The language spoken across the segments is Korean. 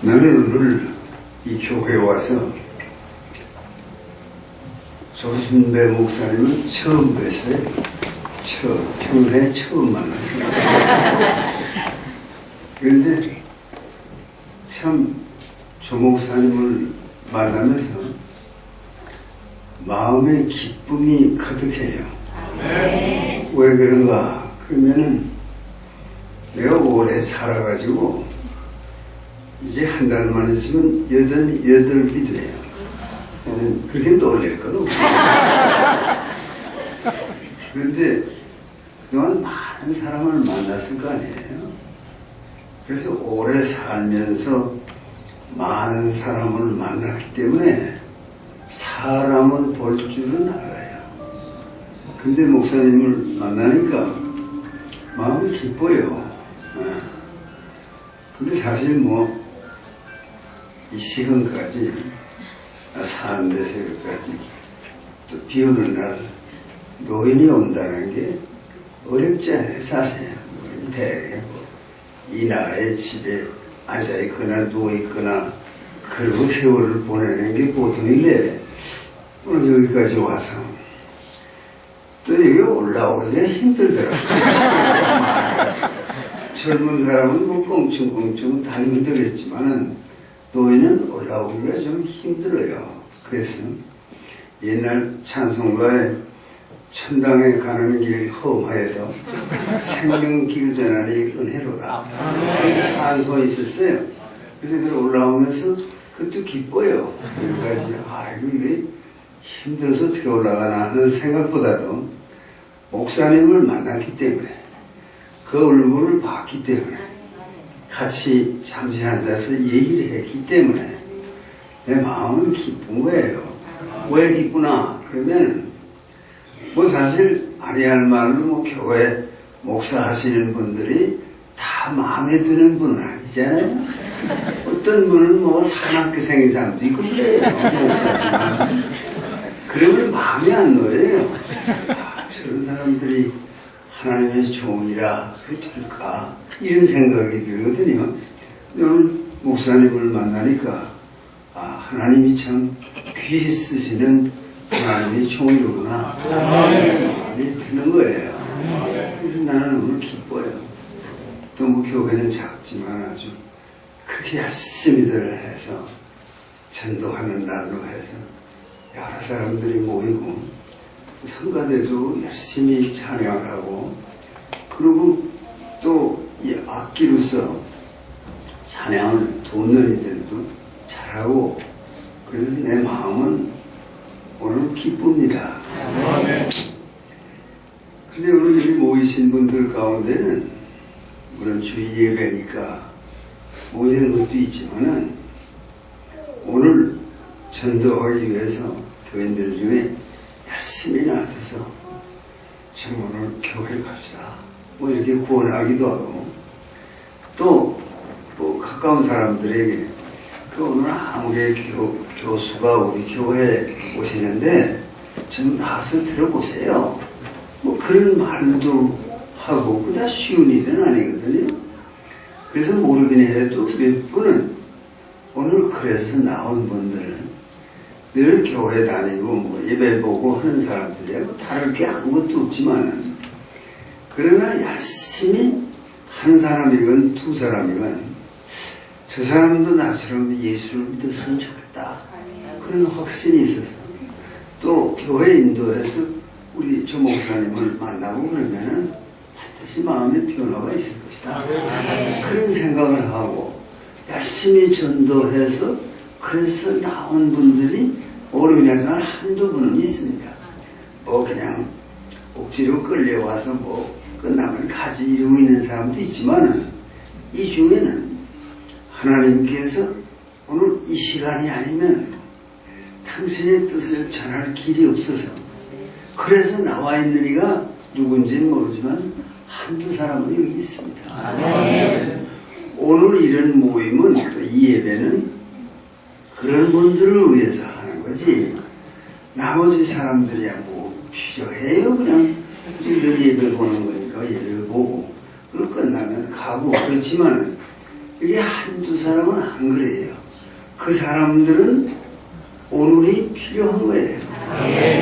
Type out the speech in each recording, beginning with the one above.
나는 오늘 이 교회에 와서 조순배 목사님을 처음 뵀어요. 평생에 처음 만났어요. 그런데 참 조 목사님을 만나면서 마음의 기쁨이 가득해요. 왜 그런가? 그러면은 내가 오래 살아가지고 이제 한 달만 있으면 88이 돼요. 그렇게 놀랄 건 없어요. 그런데 그동안 많은 사람을 만났을 거 아니에요. 그래서 오래 살면서 많은 사람을 만났기 때문에 사람을 볼 줄은 알아요. 근데 목사님을 만나니까 마음이 기뻐요. 근데 사실 이 시간까지 사는데 새벽까지 또 비 오는 날 노인이 온다는 게 어렵지 않아요. 사실 노인이 대개 이 나이에 집에 앉아있거나 누워있거나 그러고 세월을 보내는 게 보통인데 오늘 여기까지 와서 또 여기 올라오기가 힘들더라고요. 젊은 사람은 껑충껑충 다니면 되겠지만은 노인은 올라오기가 좀 힘들어요. 그래서 옛날 찬송가에 천당에 가는 길 험하여도 생명길 전하리 은혜로라 찬송이 있었어요. 그래서 그걸 올라오면서 그것도 기뻐요. 여기까지 아이고 이게 힘들어서 어떻게 올라가나 하는 생각보다도 목사님을 만났기 때문에 그 얼굴을 봤기 때문에 같이 잠시 앉아서 얘기를 했기 때문에 내 마음은 기쁜 거예요. 왜 기쁘나? 그러면 사실 아니할 말로 교회 목사 하시는 분들이 다 마음에 드는 분은 아니잖아요. 어떤 분은 산악교생인 사람도 있고 그래요. 목사지만 그러면 마음이 안 놓여요. 저런 사람들이 하나님의 종이라 그게 될까? 이런 생각이 들거든요. 오늘 목사님을 만나니까 하나님이 참 귀히 쓰시는 하나님의 종이로구나 마음이 드는 거예요. 그래서 나는 오늘 기뻐요. 또 교회는 작지만 아주 그렇게 열심히들 해서 전도하는 날로 해서 여러 사람들이 모이고 또 성가대도 열심히 찬양을 하고 그리고 또 이 악기로서 찬양을 돕는 이들도 잘하고 그래서 내 마음은 오늘 기쁩니다. 근데 오늘 여기 모이신 분들 가운데는 물론 주의 예배니까 모이는 것도 있지만은 오늘 전도하기 위해서 교인들 중에 열심히 나서서 참 오늘 교회를 갑시다 이렇게 구원하기도 하고 또 가까운 사람들에게 오늘 아무개 교수가 우리 교회에 오시는데 좀 나와서 들어보세요. 그런 말도 하고 그다 쉬운 일은 아니거든요. 그래서 모르긴 해도 몇 분은 오늘 그래서 나온 분들은 늘 교회 다니고 예배 보고 하는 사람들이야 다를 게 아무것도 없지만은 그러나 열심히 한 사람이건 두 사람이건 저 사람도 나처럼 예수를 믿었으면 좋겠다. 그런 확신이 있어서 또 교회 인도에서 우리 조 목사님을 만나고 그러면은 반드시 마음의 변화가 있을 것이다. 그런 생각을 하고 열심히 전도해서 그래서 나온 분들이 어려우긴 하지만 한두 분은 있습니다. 그냥 억지로 끌려와서 끝나면 가지 이러고 있는 사람도 있지만은 이 중에는 하나님께서 오늘 이 시간이 아니면 당신의 뜻을 전할 길이 없어서 그래서 나와 있는 이가 누군지는 모르지만 한두 사람은 여기 있습니다. 오늘 이런 모임은 또 이 예배는 그런 분들을 위해서 하는 거지 나머지 사람들이야 필요해요. 그냥 늘 예배 보는 거니까 예배를 보고 그리고 끝나면 가고 그렇지만 이게 한두 사람은 안 그래요. 그 사람들은 오늘이 필요한 거예요.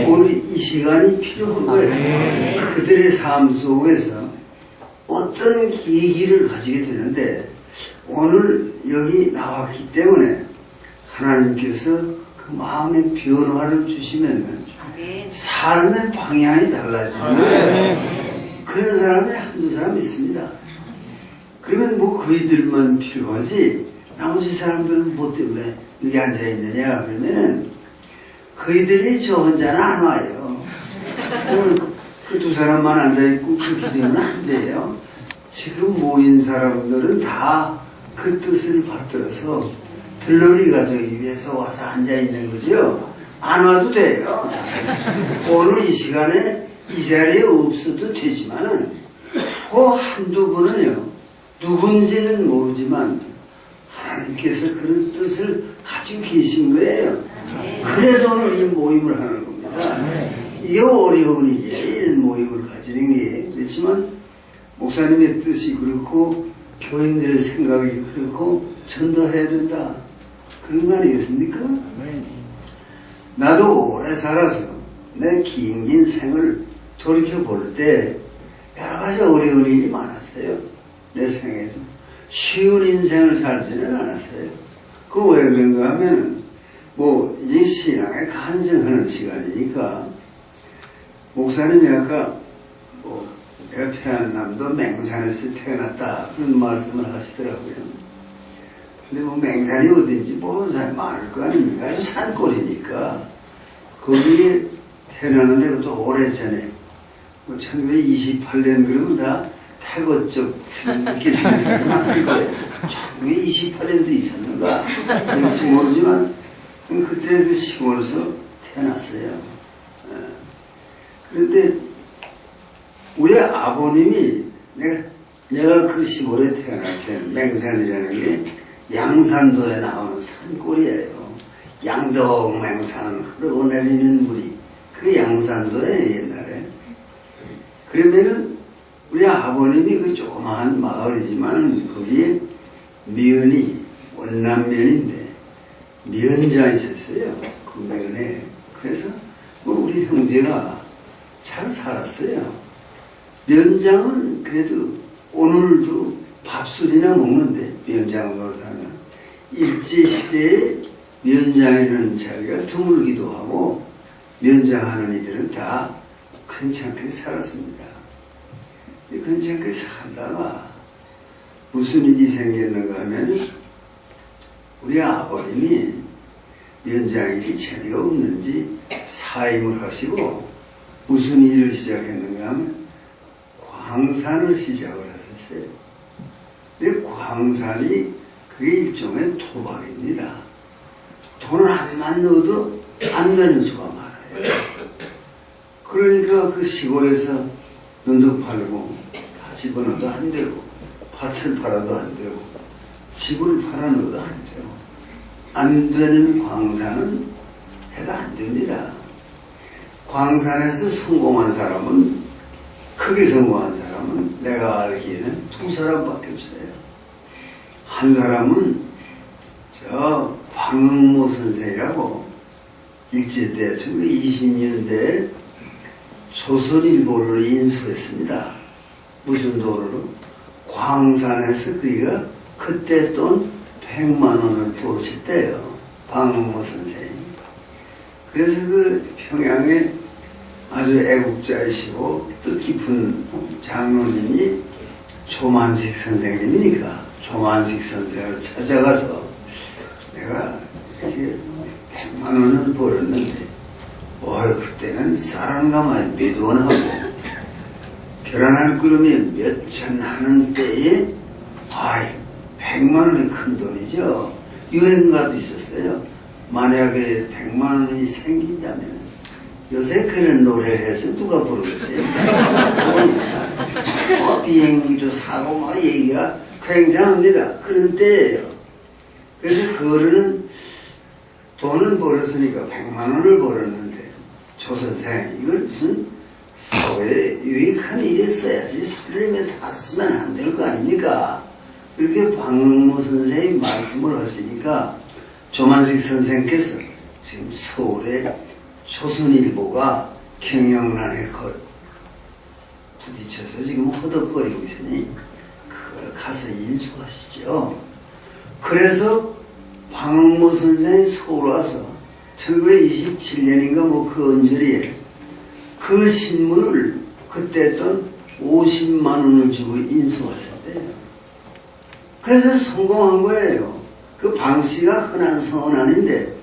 오늘 이 시간이 필요한 거예요. 그들의 삶 속에서 어떤 계기를 가지게 되는데 오늘 여기 나왔기 때문에 하나님께서 그 마음의 변화를 주시면 삶의 방향이 달라지는 거예요. 그런 사람이 한두 사람 있습니다. 그러면 뭐 그이들만 필요하지 나머지 사람들은 뭐 때문에 여기 앉아있느냐 그러면은 그이들이 저 혼자는 안 와요. 그러면 그 두 사람만 앉아있고 그렇게 되면 안 돼요. 지금 모인 사람들은 다 그 뜻을 받들어서 들러리 가족이 위해서 와서 앉아있는 거죠. 안 와도 돼요. 오늘 이 시간에 이 자리에 없어도 되지만은 그 한두 분은요 누군지는 모르지만 하나님께서 그런 뜻을 가지고 계신 거예요. 그래서 오늘 이 모임을 하는 겁니다. 이게 어려운 일이에요. 이런 모임을 가지는 게. 그렇지만 목사님의 뜻이 그렇고 교인들의 생각이 그렇고 전도해야 된다. 그런 거 아니겠습니까? 나도 오래 살아서 내 긴 생을 돌이켜볼 때 여러 가지 어려운 일이 많았어요. 내 생에도. 쉬운 인생을 살지는 않았어요. 그 왜 그런가 하면은 뭐 이 신앙에 간증하는 시간이니까 목사님이 아까 뭐 내가 태어남도 맹산에서 태어났다 그런 말씀을 하시더라고요. 근데 뭐 맹산이 어딘지 모르는 사람이 많을 거 아닙니까? 아주 산골이니까 거기에 태어나는데 그것도 오래전에 뭐 1928년 그러면 다 태거 쪽 이렇게 사는 사람이 많을 거예요. 1928년도 있었는가 그런지 모르지만 그때 그 시골에서 태어났어요. 그런데 우리 아버님이 내가 그 시골에 태어날 때는 맹산이라는 게 양산도에 나오는 산골이에요. 양덕 맹산 흐르고 내리는 물이 그 양산도에 옛날에 그러면은 우리 아버님이 그 조그마한 마을이지만 거기에 면이 원남면인데 면장이 있었어요. 그 면에 그래서 뭐 우리 형제가 잘 살았어요. 면장은 그래도 오늘도 밥술이나 먹는데 면장 노릇하면 일제시대에 면장이라는 자리가 드물기도 하고 면장하는 이들은 다 괜찮게 살았습니다. 괜찮게 살다가 무슨 일이 생겼는가 하면 우리 아버님이 면장일이 재미가 없는지 사임을 하시고 무슨 일을 시작했는가 하면 광산을 시작을 하셨어요. 근데 광산이 그게 일종의 토박입니다. 돈을 한만 넣어도 안 되는 수가 많아요. 그러니까 그 시골에서 눈도 팔고 다 집어넣어도 안 되고 밭을 팔아도 안 되고 집을 팔아 넣어도 안 되고 안 되는 광산은 해도 안 됩니다. 광산에서 성공한 사람은 크게 성공한 사람은 내가 알기에는 두 사람밖에 없어요. 한 사람은 저 방응모 선생이라고 일제때 1920년대에 조선일보를 인수했습니다. 무슨 돈으로? 광산에서 그가 그때 돈 100만 원을 벌었대요. 방응모 선생이. 그래서 그 평양에 아주 애국자이시고 뜻깊은 장로님이 조만식 선생님이니까 조만식 선생을 찾아가서 내가 이렇게 100만 원을 벌었는데 그때는 쌀한가마에 몇 원하고 계란한 그릇이 몇천 하는 때에 100만 원이 큰 돈이죠. 유행가도 있었어요. 만약에 100만 원이 생긴다면 요새 그런 노래를 해서 누가 부르겠어요? 비행기도 사고 뭐 얘기가 굉장합니다. 그런 때예요. 그래서 그거는 돈을 벌었으니까 100만 원을 벌었는데 조 선생 이걸 무슨 사회에 유익한 일에 써야지 살림에 다 쓰면 안 될 거 아닙니까? 그렇게 박능무 선생이 말씀을 하시니까 조만식 선생께서 지금 서울에 조선일보가 경영난에 부딪혀서 지금 허덕거리고 있으니 그걸 가서 인수하시죠. 그래서 박능무 선생이 서울 와서 1927년인가 뭐 그 언저리에 그 신문을 그때 돈 50만 원을 주고 인수하셨대요. 그래서 성공한 거예요. 그 방씨가 흔한 성은 아닌데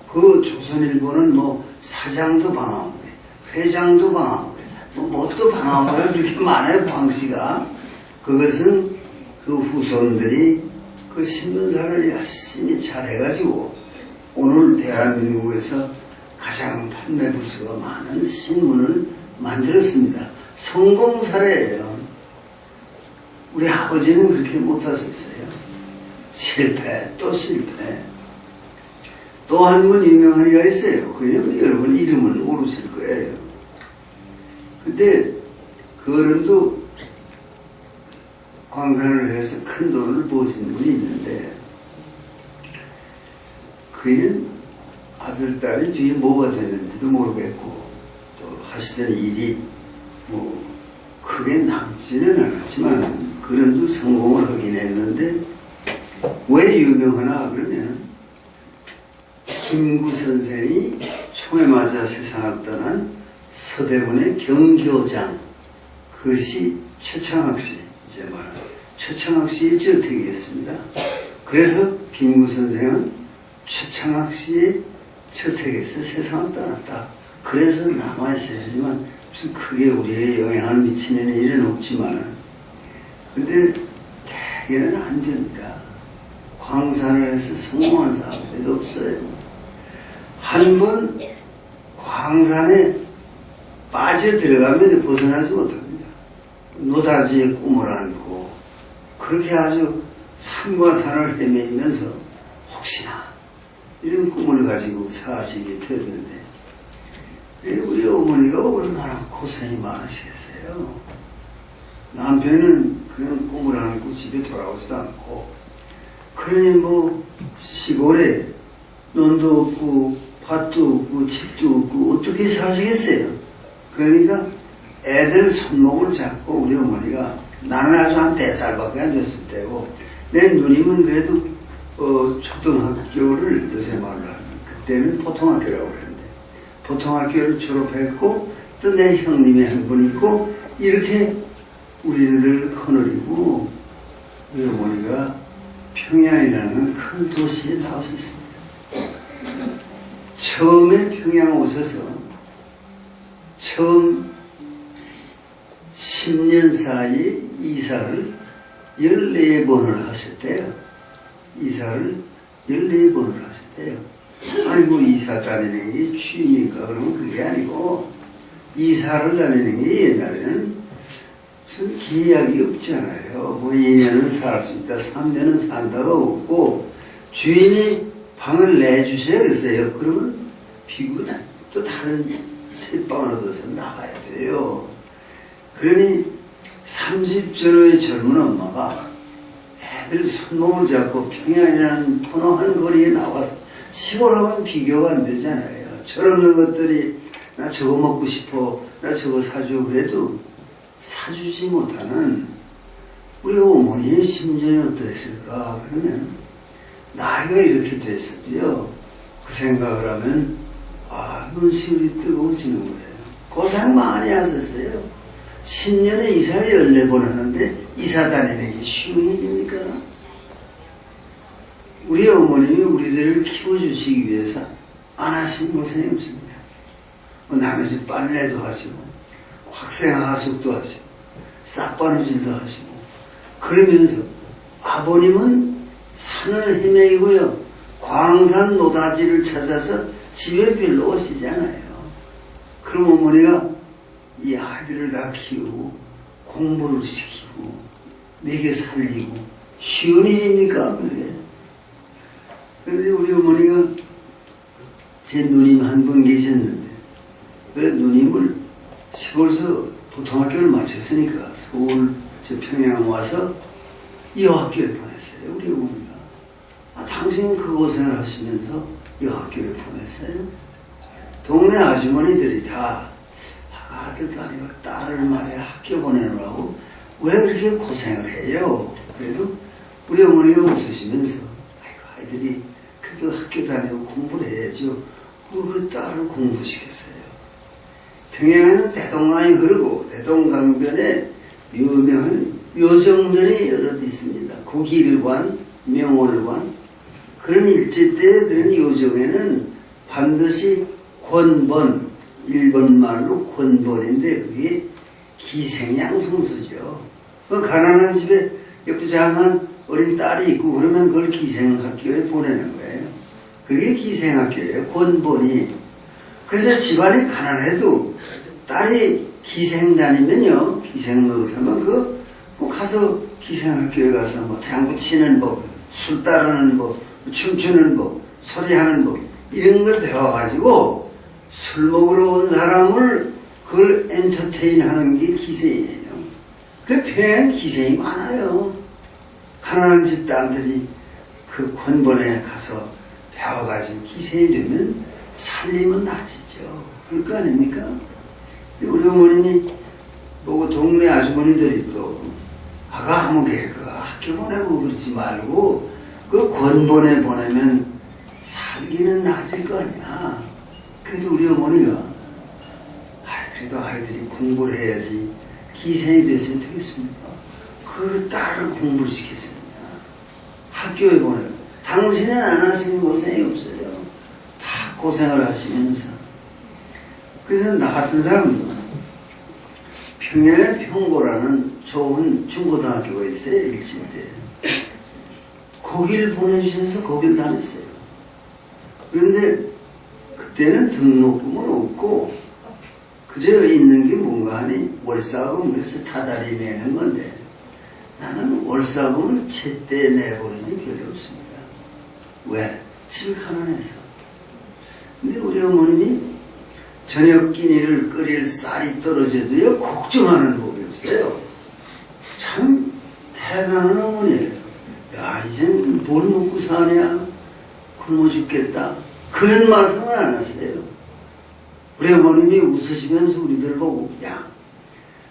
그 조선일보는 뭐 사장도 방한 거예요. 회장도 방한 거예요. 뭐 뭣도 방한 거예요. 그렇게 많아요. 방씨가. 그것은 그 후손들이 그 신문사를 열심히 잘 해가지고 오늘 대한민국에서 가장 판매 부수가 많은 신문을 만들었습니다. 성공 사례예요. 우리 아버지는 그렇게 못하셨어요. 실패 또 실패. 또 한 분 유명한 이가 있어요. 그 여러분 이름은 모르실 거예요. 근데 그 어른도 광산을 해서 큰 돈을 버신 분이 있는데 그이는 아들, 딸이 뒤에 뭐가 됐는지도 모르겠고 또 하시던 일이 뭐 크게 남지는 않았지만 그래도 성공을 하긴 했는데 왜 유명하나 그러면 김구 선생이 총에 맞아 세상을 떠난 서대문의 경교장 그것이 최창학 씨 이제 말하는 최창학 씨의 저택이었습니다. 그래서 김구 선생은 최창학 씨의 저택에서 세상을 떠났다. 그래서 남아있어야지만 무슨 크게 우리에게 영향을 미치는 일은 없지만 근데 대개는 안 됩니다. 광산을 해서 성공한 사람이 없어요. 한 번 광산에 빠져 들어가면 벗어나지 못합니다. 노다지에 꿈을 안고 그렇게 아주 산과 산을 헤매면서 혹시나 이런 꿈을 가지고 사시게 됐는데 우리 어머니가 얼마나 고생이 많으시겠어요. 남편은 그런 꿈을 안고 집에 돌아오지도 않고 그러니 뭐 시골에 논도 없고 밭도 없고 집도 없고 어떻게 사시겠어요. 그러니까 애들 손목을 잡고 우리 어머니가 나는 아주 한 4살밖에 안 됐을 때고 내 누님은 그래도 초등학교를 요새 말로 하면 그때는 보통학교라고 그랬는데 보통학교를 졸업했고 또 내 형님이 한 분 있고 이렇게 우리들 커널이고 우리 어머니가 평양이라는 큰 도시에 나오셨습니다. 처음에 평양 오셔서 처음 10년 사이에 이사를 14번을 하셨대요. 이사를 14번을 하셨대요. 아이고 이사 다니는 게 취미인가 그러면 그게 아니고 이사를 다니는 게 옛날에는 무슨 계약이 없잖아요. 뭐 2년은 살 수 있다 3년은 산다가 없고 주인이 방을 내주셔야 됐어요. 그러면 비구나 또 다른 새 방을 얻어서 나가야 돼요. 그러니 30전후의 젊은 엄마가 애들 손목을 잡고 평양이라는 포노한 거리에 나와서 시골하고는 비교가 안 되잖아요. 철없는 것들이 나 저거 먹고 싶어 나 저거 사줘 그래도 사주지 못하는 우리 어머니의 심정이 어떠했을까. 그러면 나이가 이렇게 됐어도요 그 생각을 하면 눈시울이 뜨거워지는 거예요. 고생 많이 하셨어요. 10년에 이사 14번 하는데 이사 다니는 게 쉬운 일입니까? 우리 어머님이 우리들을 키워주시기 위해서 안 하신 고생이 없습니다. 남의 집 빨래도 하시고 학생 하숙도 하시고 싹바느질도 하시고 그러면서 아버님은 산을 헤매이고요 광산 노다지를 찾아서 집에 별로 오시지 않아요. 그럼 어머니가 이 아이들을 다 키우고 공부를 시키고 먹여 살리고 쉬운 일입니까 그게? 그런데 우리 어머니가 제 누님 한 분 계셨는데 그 누님을 시골에서 보통학교를 마쳤으니까 서울 저 평양 와서 이 학교에 보내. 평생 그 고생을 하시면서 이 학교에 보냈어요. 동네 아주머니들이 다 아들도 아니고 딸을 말이야 학교 보내느라고 왜 그렇게 고생을 해요? 그래도 우리 어머니가 웃으시면서 아이고 아이들이 그래도 학교 다니고 공부를 해야죠. 그 딸을 공부시켰어요. 평양에는 대동강이 흐르고 대동강변에 유명한 요정들이 여럿 있습니다. 국일관, 명월관. 그런 일제 때 그런 요정에는 반드시 권번, 일본 말로 권번인데 그게 기생양성소죠. 그 가난한 집에 예쁘장한 어린 딸이 있고 그러면 그걸 기생학교에 보내는 거예요. 그게 기생학교예요. 권번이. 그래서 집안이 가난해도 딸이 기생 다니면요. 기생 노릇하면 꼭 가서 기생학교에 가서 뭐 당구 치는 법, 술 따르는 법, 춤추는 법, 소리하는 법 이런 걸 배워가지고 술 먹으러 온 사람을 그걸 엔터테인 하는 게 기생이에요. 그 평양 기생이 많아요. 가난한 집 딸들이 그 권번에 가서 배워가지고 기생이 되면 살림은 나아지죠. 그럴 거 아닙니까? 우리 어머님이 보고 동네 아주머니들이 또 아가 아무개 그 학교 보내고 그러지 말고 그 권번에 보내면 살기는 나아질 거 아니야. 그래도 우리 어머니가 그래도 아이들이 공부를 해야지 기생이 됐으면 되겠습니까? 그 딸을 공부를 시켰습니다. 학교에 보내고 당신은 안 하시는 고생이 없어요. 다 고생을 하시면서. 그래서 나 같은 사람도 평양의 평고라는 좋은 중고등학교가 있어요. 일진대. 거기를 보내주셔서 거기를 다녔어요. 그런데 그때는 등록금은 없고 그저 있는 게 뭔가 하니 월사금 그래서 다달이 내는 건데 나는 월사금은 제때 내버리니 별로 없습니다. 왜? 집이 가난해서. 근데 우리 어머님이 저녁 끼니를 끓일 쌀이 떨어져도요 걱정하는 법이 없어요. 참 대단한 어머니예요. 야 이젠 뭘 먹고 사냐? 굶어 죽겠다. 그런 말씀을 안 하세요. 우리 어머님이 웃으시면서 우리들 보고 야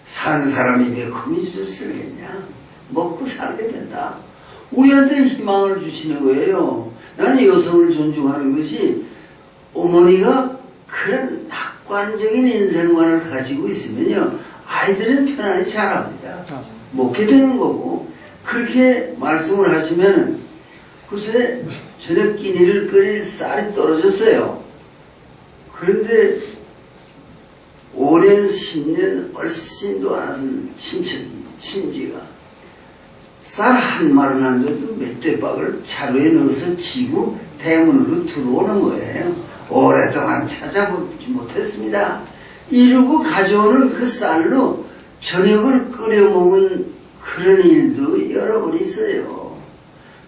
산 사람이 왜 거미줄을 쓰겠냐? 먹고 살게 된다. 우리한테 희망을 주시는 거예요. 나는 여성을 존중하는 것이 어머니가 그런 낙관적인 인생관을 가지고 있으면요 아이들은 편안히 자랍니다. 먹게 되는 거고 그렇게 말씀을 하시면 글쎄 저녁 끼니를 끓일 쌀이 떨어졌어요. 그런데 5년 10년 얼씬도 안 하신 친지가 쌀 한 마른 안 돼도 멧돼박을 자루에 넣어서 지고 대문으로 들어오는 거예요. 오랫동안 찾아보지 못했습니다. 이러고 가져오는 그 쌀로 저녁을 끓여 먹은 그런 일도 여러 번 있어요.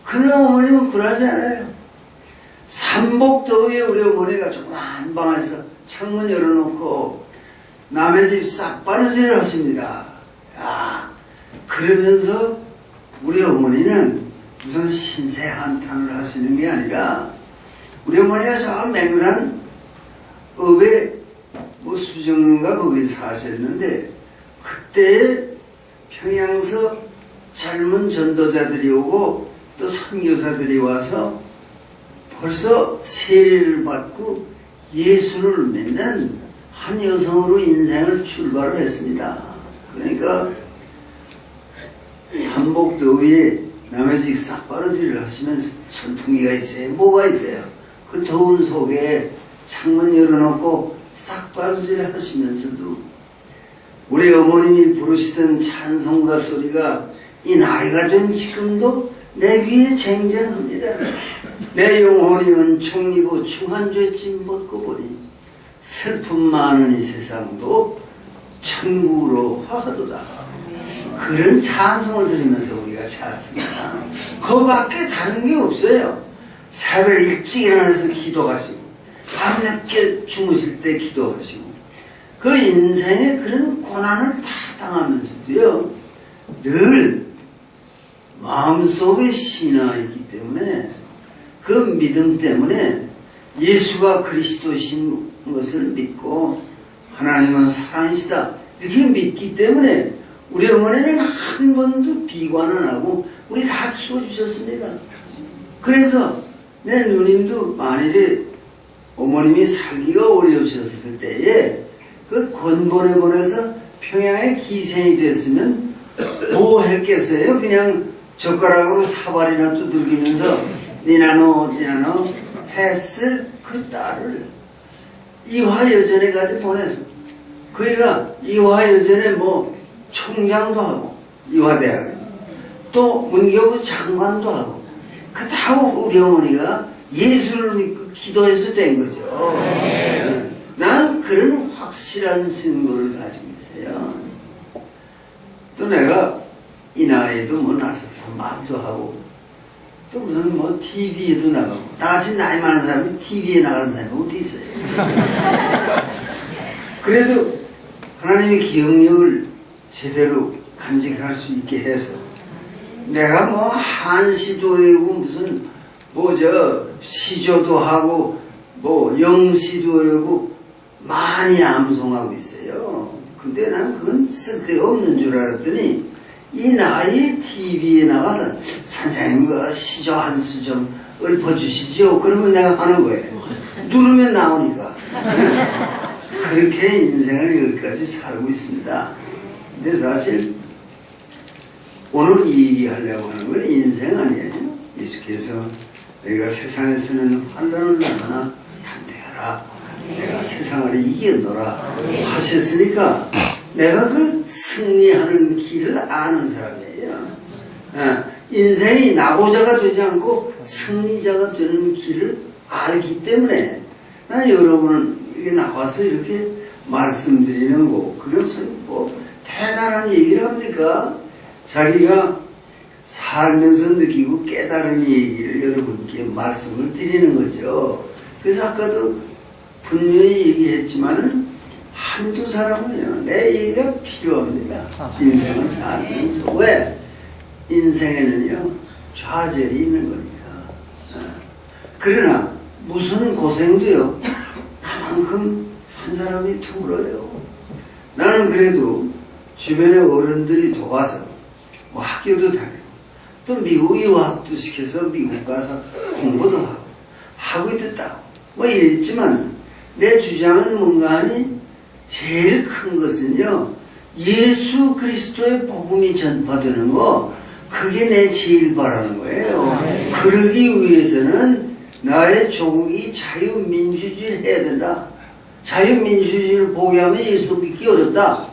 그러나 어머님은 그러지 않아요. 삼복더위에 우리 어머니가 조그만 방에서 창문 열어놓고 남의 집 싹바느질을 하십니다. 야, 그러면서 우리 어머니는 무슨 신세 한탄을 하시는 게 아니라 우리 어머니가 저 맹산 읍에 뭐 수정인가 거기 사셨는데 그때 평양서 젊은 전도자들이 오고 또 선교사들이 와서 벌써 세례를 받고 예수를 믿는 한 여성으로 인생을 출발을 했습니다. 그러니까 삼복더위에 남의 집 싹바느질을 하시면서 선풍기가 있어요. 뭐가 있어요? 그 더운 속에 창문 열어놓고 싹바느질을 하시면서도 우리 어머님이 부르시던 찬송가 소리가 이 나이가 된 지금도 내 귀에 쟁쟁합니다. 내 영혼이 은총 입어 중한 죄짐 벗고 보니 슬픔 많은 이 세상도 천국으로 화하도다. 그런 찬송을 들으면서 우리가 자랐습니다. 그 밖에 다른 게 없어요. 새벽 일찍 일어나서 기도하시고 밤늦게 주무실 때 기도하시고 그 인생의 그런 고난을 다 당하면서도요 늘 마음속에 신앙이 있기 때문에 그 믿음 때문에 예수가 그리스도신 것을 믿고 하나님은 사랑이시다 이렇게 믿기 때문에 우리 어머니는 한 번도 비관 안 하고 우리 다 키워주셨습니다. 그래서 내 누님도 만일에 어머님이 살기가 어려우셨을 때에 그 권본에 보내서 평양에 기생이 됐으면 뭐 했겠어요? 그냥 젓가락으로 사발이나 두들기면서 니나노 했을 그 딸을 이화여전에까지 보내서 그이가 이화여전에 뭐 총장도 하고 이화대학에 또 문교부 장관도 하고 그 다 우리 어머니가 예수를 믿고 기도해서 된 거죠. 난 그런 확실한 증거를 가지고 있어요. 또 내가 이 나이에도 뭐 나서서 말도 하고 또 무슨 뭐 TV에도 나가고 나같이 나이 많은 사람이 TV에 나가는 사람이 어디 있어요. 그래도 하나님의 기억력을 제대로 간직할 수 있게 해서 내가 뭐 한시도 외우고 무슨 뭐 저 시조도 하고 뭐 영시도 외우고 많이 암송하고 있어요. 근데 난 그건 쓸데가 없는 줄 알았더니 이 나이에 TV에 나가서 선생님 그 시조 한 수 좀 읊어주시죠. 그러면 내가 하는 거예요. 누르면 나오니까. 그렇게 인생을 여기까지 살고 있습니다. 근데 사실 오늘 얘기하려고 하는 건 인생 아니에요. 예수께서 내가 세상에서는 환난을 당하나 담대하라. 내가 세상을 이겨노라 하셨으니까 내가 그 승리하는 길을 아는 사람이에요. 인생이 나고자가 되지 않고 승리자가 되는 길을 알기 때문에 난 여러분에게 나와서 이렇게 말씀드리는 거 그게 무슨 뭐 대단한 얘기를 합니까? 자기가 살면서 느끼고 깨달은 얘기를 여러분께 말씀을 드리는 거죠. 그래서 아까도 분명히 얘기했지만은 한두 사람은요, 내 얘기가 필요합니다. 인생을 살면서. 왜? 인생에는요, 좌절이 있는 거니까. 그러나, 무슨 고생도요, 나만큼 한 사람이 드물어요. 나는 그래도 주변의 어른들이 도와서, 뭐 학교도 다니고, 또 미국 유학도 시켜서 미국 가서 공부도 하고, 학위도 따고, 뭐 이랬지만, 내 주장은 뭔가 하니, 제일 큰 것은요, 예수 그리스도의 복음이 전파되는 거, 그게 내 제일 바라는 거예요. 그러기 위해서는 나의 조국이 자유민주주의를 해야 된다. 자유민주주의를 포기하면 예수 믿기 어렵다.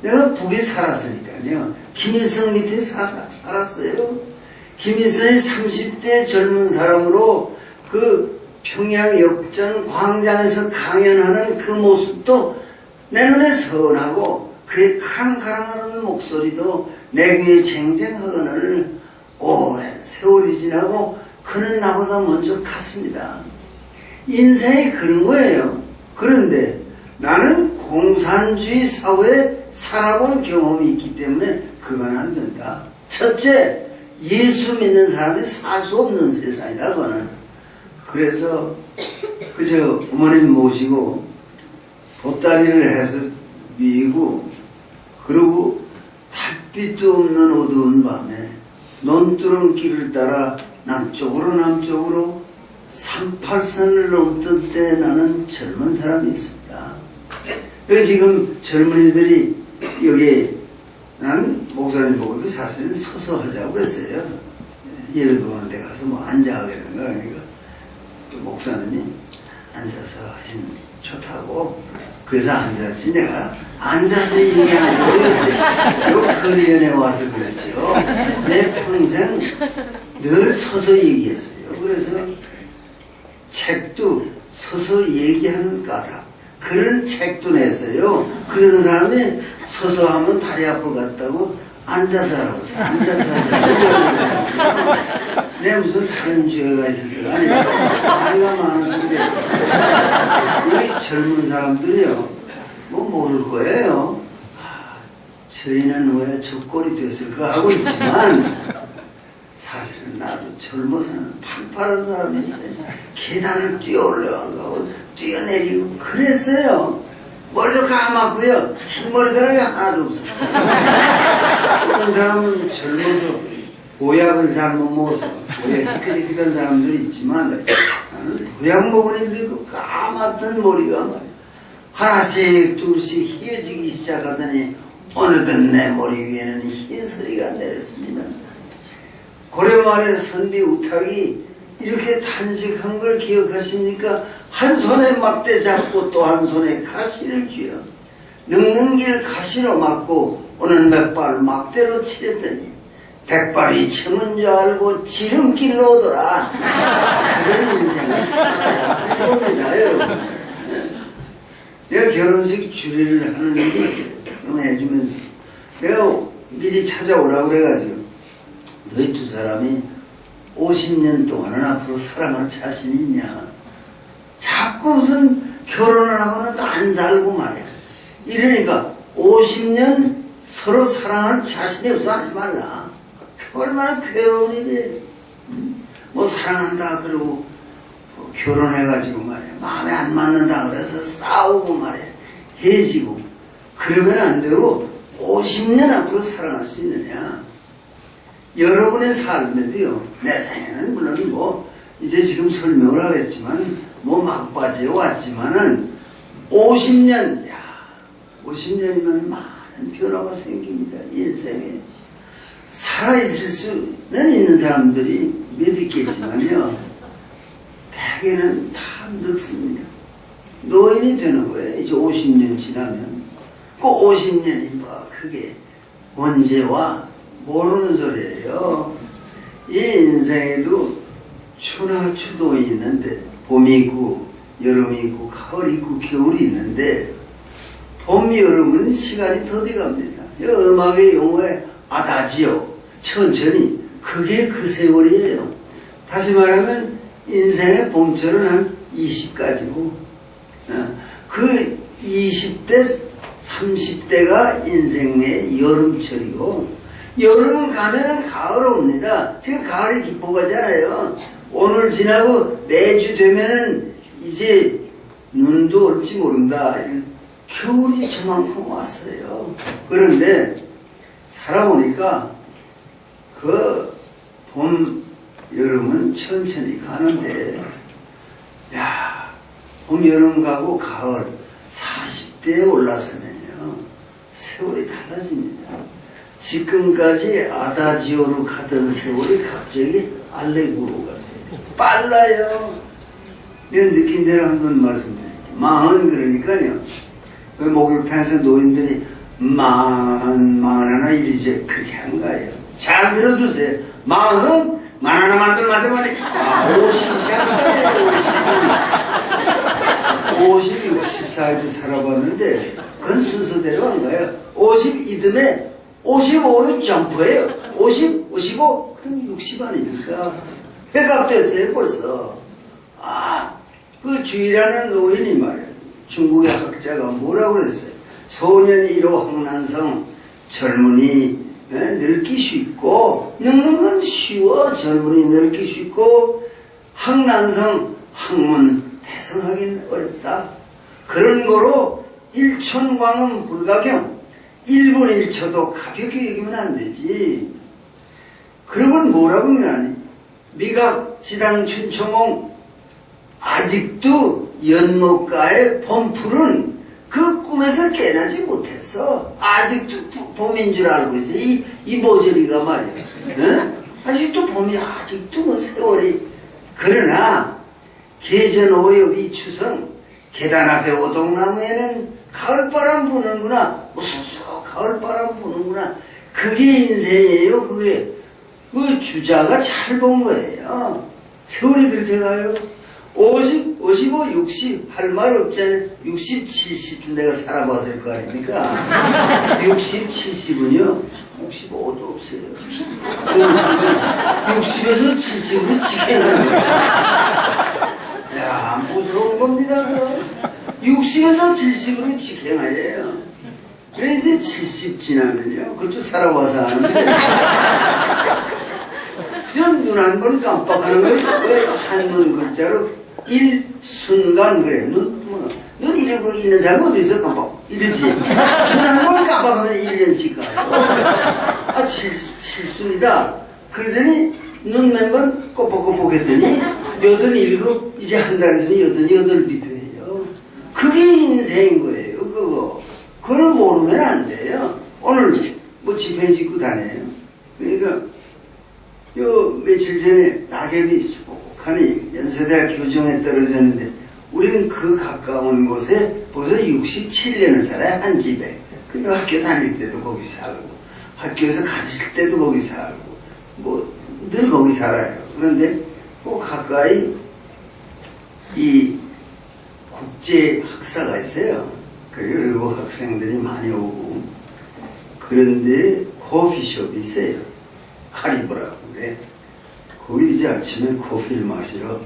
내가 북에 살았으니까요. 김일성 밑에 살았어요. 김일성이 30대 젊은 사람으로 그 평양 역전 광장에서 강연하는 그 모습도 내 눈에 선하고 그의 카랑카랑하는 목소리도 내 귀에 쟁쟁하거늘 오랜 세월이 지나고 그는 나보다 먼저 갔습니다. 인생이 그런 거예요. 그런데 나는 공산주의 사회에 살아본 경험이 있기 때문에 그건 안 된다. 첫째, 예수 믿는 사람이 살 수 없는 세상이다 그거는. 그래서 그저 어머님 모시고 보따리를 해서 미고 그리고 달빛도 없는 어두운 밤에 논두렁 길을 따라 남쪽으로 38산을 넘던 때 나는 젊은 사람이었습니다. 여기 지금 젊은이들이 여기 난 목사님 보고도 사실은 서서 하자고 그랬어요. 예를 보는 데 가서 뭐 앉아 그러는가 그러니까 또 목사님이 앉아서 하시는 좋다고 그래서 앉았지. 내가 앉아서 얘기하는 거예요. 거리연에 와서 그랬죠. 내 평생 늘 서서 얘기했어요. 그래서 책도 서서 얘기하는 까닭 그런 책도 냈어요. 그런 사람이 서서 하면 다리 아프 같다고 앉아서 하라고 앉아서 하자고. 내 무슨 다른 죄가 있어서가 아니라 나이가 많아서 그래요. 이 젊은 사람들이요 뭐 모를 거예요. 저희는 왜 저 꼴이 됐을까 하고 있지만 사실은 나도 젊어서는 팔팔한 사람이 있어요. 계단을 뛰어 올라가고 뛰어내리고 그랬어요. 머리도 까맣고요. 흰머리카락이 하나도 없었어요. 어떤 사람은 젊어서 보약을 잘못 먹어서 보약 희끗희끗한 사람들이 있지만 나는 보약 먹으니까 그 까맣던 머리가 말이야. 하나씩 둘씩 휘어지기 시작하더니 어느덧 내 머리 위에는 흰 서리가 내렸습니다. 고려 말에 선비 우탁이 이렇게 탄식한 걸 기억하십니까? 한 손에 막대 잡고 또 한 손에 가시를 쥐어 늙는 길 가시로 막고 오는 백발 막대로 치랬더니 백발이 처문 줄 알고 지름길로 오더라. 그런 인생을 살아야 하는 겁니다, 여러분. 내가 결혼식 주례를 하는 일이 있어요. 그럼 해주면서 내가 미리 찾아오라고 그래가지고 너희 두 사람이 50년 동안은 앞으로 사랑할 자신이 있냐? 자꾸 무슨 결혼을 하고는 또 안 살고 말이야. 이러니까 50년 서로 사랑할 자신이 없어 하지 말라. 얼마나 괴로운 일이. 뭐 사랑한다 그러고 뭐 결혼해가지고 말이야. 마음에 안 맞는다 그래서 싸우고 말이야. 헤어지고. 그러면 안 되고 50년 앞으로 사랑할 수 있느냐. 여러분의 삶에도요. 내 생에는 물론 뭐 이제 지금 설명을 하겠지만 뭐 막바지에 왔지만은 50년, 50년이면 많은 변화가 생깁니다. 인생에. 살아있을 수는 있는 사람들이 몇 있겠지만요. 대개는 다 늙습니다. 노인이 되는 거예요. 이제 50년 지나면. 그 50년이 뭐 그게 언제와 모르는 소리예요. 이 인생에도 추나 추동이 있는데 봄이 있고 여름이 있고 가을이 있고 겨울이 있는데 봄, 여름은 시간이 더디 갑니다. 음악의 용어에 아다지오, 천천히, 그게 그 세월이에요. 다시 말하면 인생의 봄철은 한 20까지고 그 20대, 30대가 인생의 여름철이고 여름 가면은 가을 옵니다. 지금 가을이 깊어가잖아요. 오늘 지나고 내주 되면은 이제 눈도 올지 모른다. 겨울이 저만큼 왔어요. 그런데 살아보니까 그 봄, 여름은 천천히 가는데 봄, 여름 가고 가을 40대에 올라서면요 세월이 달라집니다. 지금까지 아다지오로 가던 세월이 갑자기 알레그로가 돼요. 빨라요. 내가 느낀 대로 한번 말씀드릴게요. 마흔 그러니까요. 목욕탕에서 노인들이 마흔 하나 이리제 그렇게 한 거예요. 잘 들어두세요. 마흔 하나 만들 마세요. 50장까지예요. 50, 60 사이도 살아봤는데 그건 순서대로 한 거예요. 50 이듬해 55에 점프해요. 50, 55, 그럼 60 아닙니까? 회갑됐어요, 벌써. 그 주의라는 노인이 말이에요. 중국의 학자가 뭐라고 그랬어요? 소년 1호 항난성, 젊은이 늙기 쉽고, 늙는 건 쉬워. 젊은이 늙기 쉽고, 항난성, 학문 대성하기는 어렵다. 그런 거로 일촌광음 불가경, 1분 1초도 가볍게 여기면 안 되지. 그러면 뭐라고 하니? 미각, 지당, 춘초몽, 아직도 연못가의 봄풀은 그 꿈에서 깨나지 못했어. 아직도 봄인 줄 알고 있어. 이 모조리가 말이야. 응? 아직도 봄이, 아직도 뭐 세월이. 그러나, 계전 오엽이 추성, 계단 앞에 오동나무에는 가을바람 부는구나. 무소소 가을바람 부는구나. 그게 인생이에요. 그게 그 주자가 잘 본 거예요. 세월이 그렇게 가요. 50, 55, 60 할 말 없잖아요. 60, 70은 내가 살아봤을 거 아닙니까? 60, 70은요 65도 없어요. 60에서 70으로 지켜나는 거예요. 야, 무서운 겁니다. 60에서 70으로 직행하예요. 그래 이제 70 지나면요. 그것도 살아와서 아는데. 그전 눈 한 번 깜빡하는 걸 왜 한눈 글자로 일순간 그래. 눈 이러고 있는 사람 어디 있어? 깜빡. 이러지. 눈 한 번 깜빡하면 1년씩 가요. 아, 칠순이다. 그러더니 눈 몇 번 꼬뻑꼬뻑 했더니 87, 이제 한 달 있으면 88이 돼요. 그게 인생인 거예요, 그거. 그걸 모르면 안 돼요. 오늘 뭐 집회 짓고 다녀요. 그러니까 요 며칠 전에 낙엽이 수북하니 연세대학 교정에 떨어졌는데 우리는 그 가까운 곳에 벌써 67년을 살아요, 한 집에. 그러니까 학교 다닐 때도 거기 살고 학교에서 가르칠 때도 거기 살고 뭐 늘 거기 살아요. 그런데 그 가까이 이 국제 학사가 있어요. 그리고 외국 학생들이 많이 오고 그런데 커피숍이 있어요. 카리브라고 그래. 거기 이제 아침에 커피를 마시러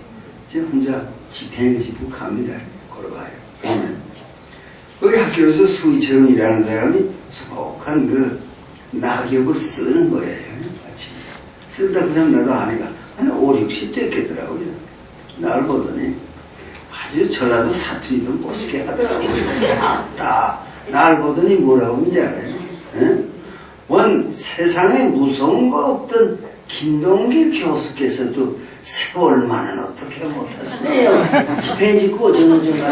이제 혼자 집행을 짓고 갑니다. 걸어가요. 그러면 거기 학교에서 수의처럼 일하는 사람이 수북한 그 낙엽을 쓰는 거예요. 아침에. 쓰다 그 사람 나도 아니까 한 5, 60 됐겠더라고요. 나를 보더니 아주 전라도 사투리도 멋있게 하더라고요. 아따. 나를 보더니 뭐라고 하는지 알아요? 에? 원 세상에 무서운 거 없던 김동길 교수께서도 세월만은 어떻게 못하시네요. 집회 짓고 어쩌고저쩌고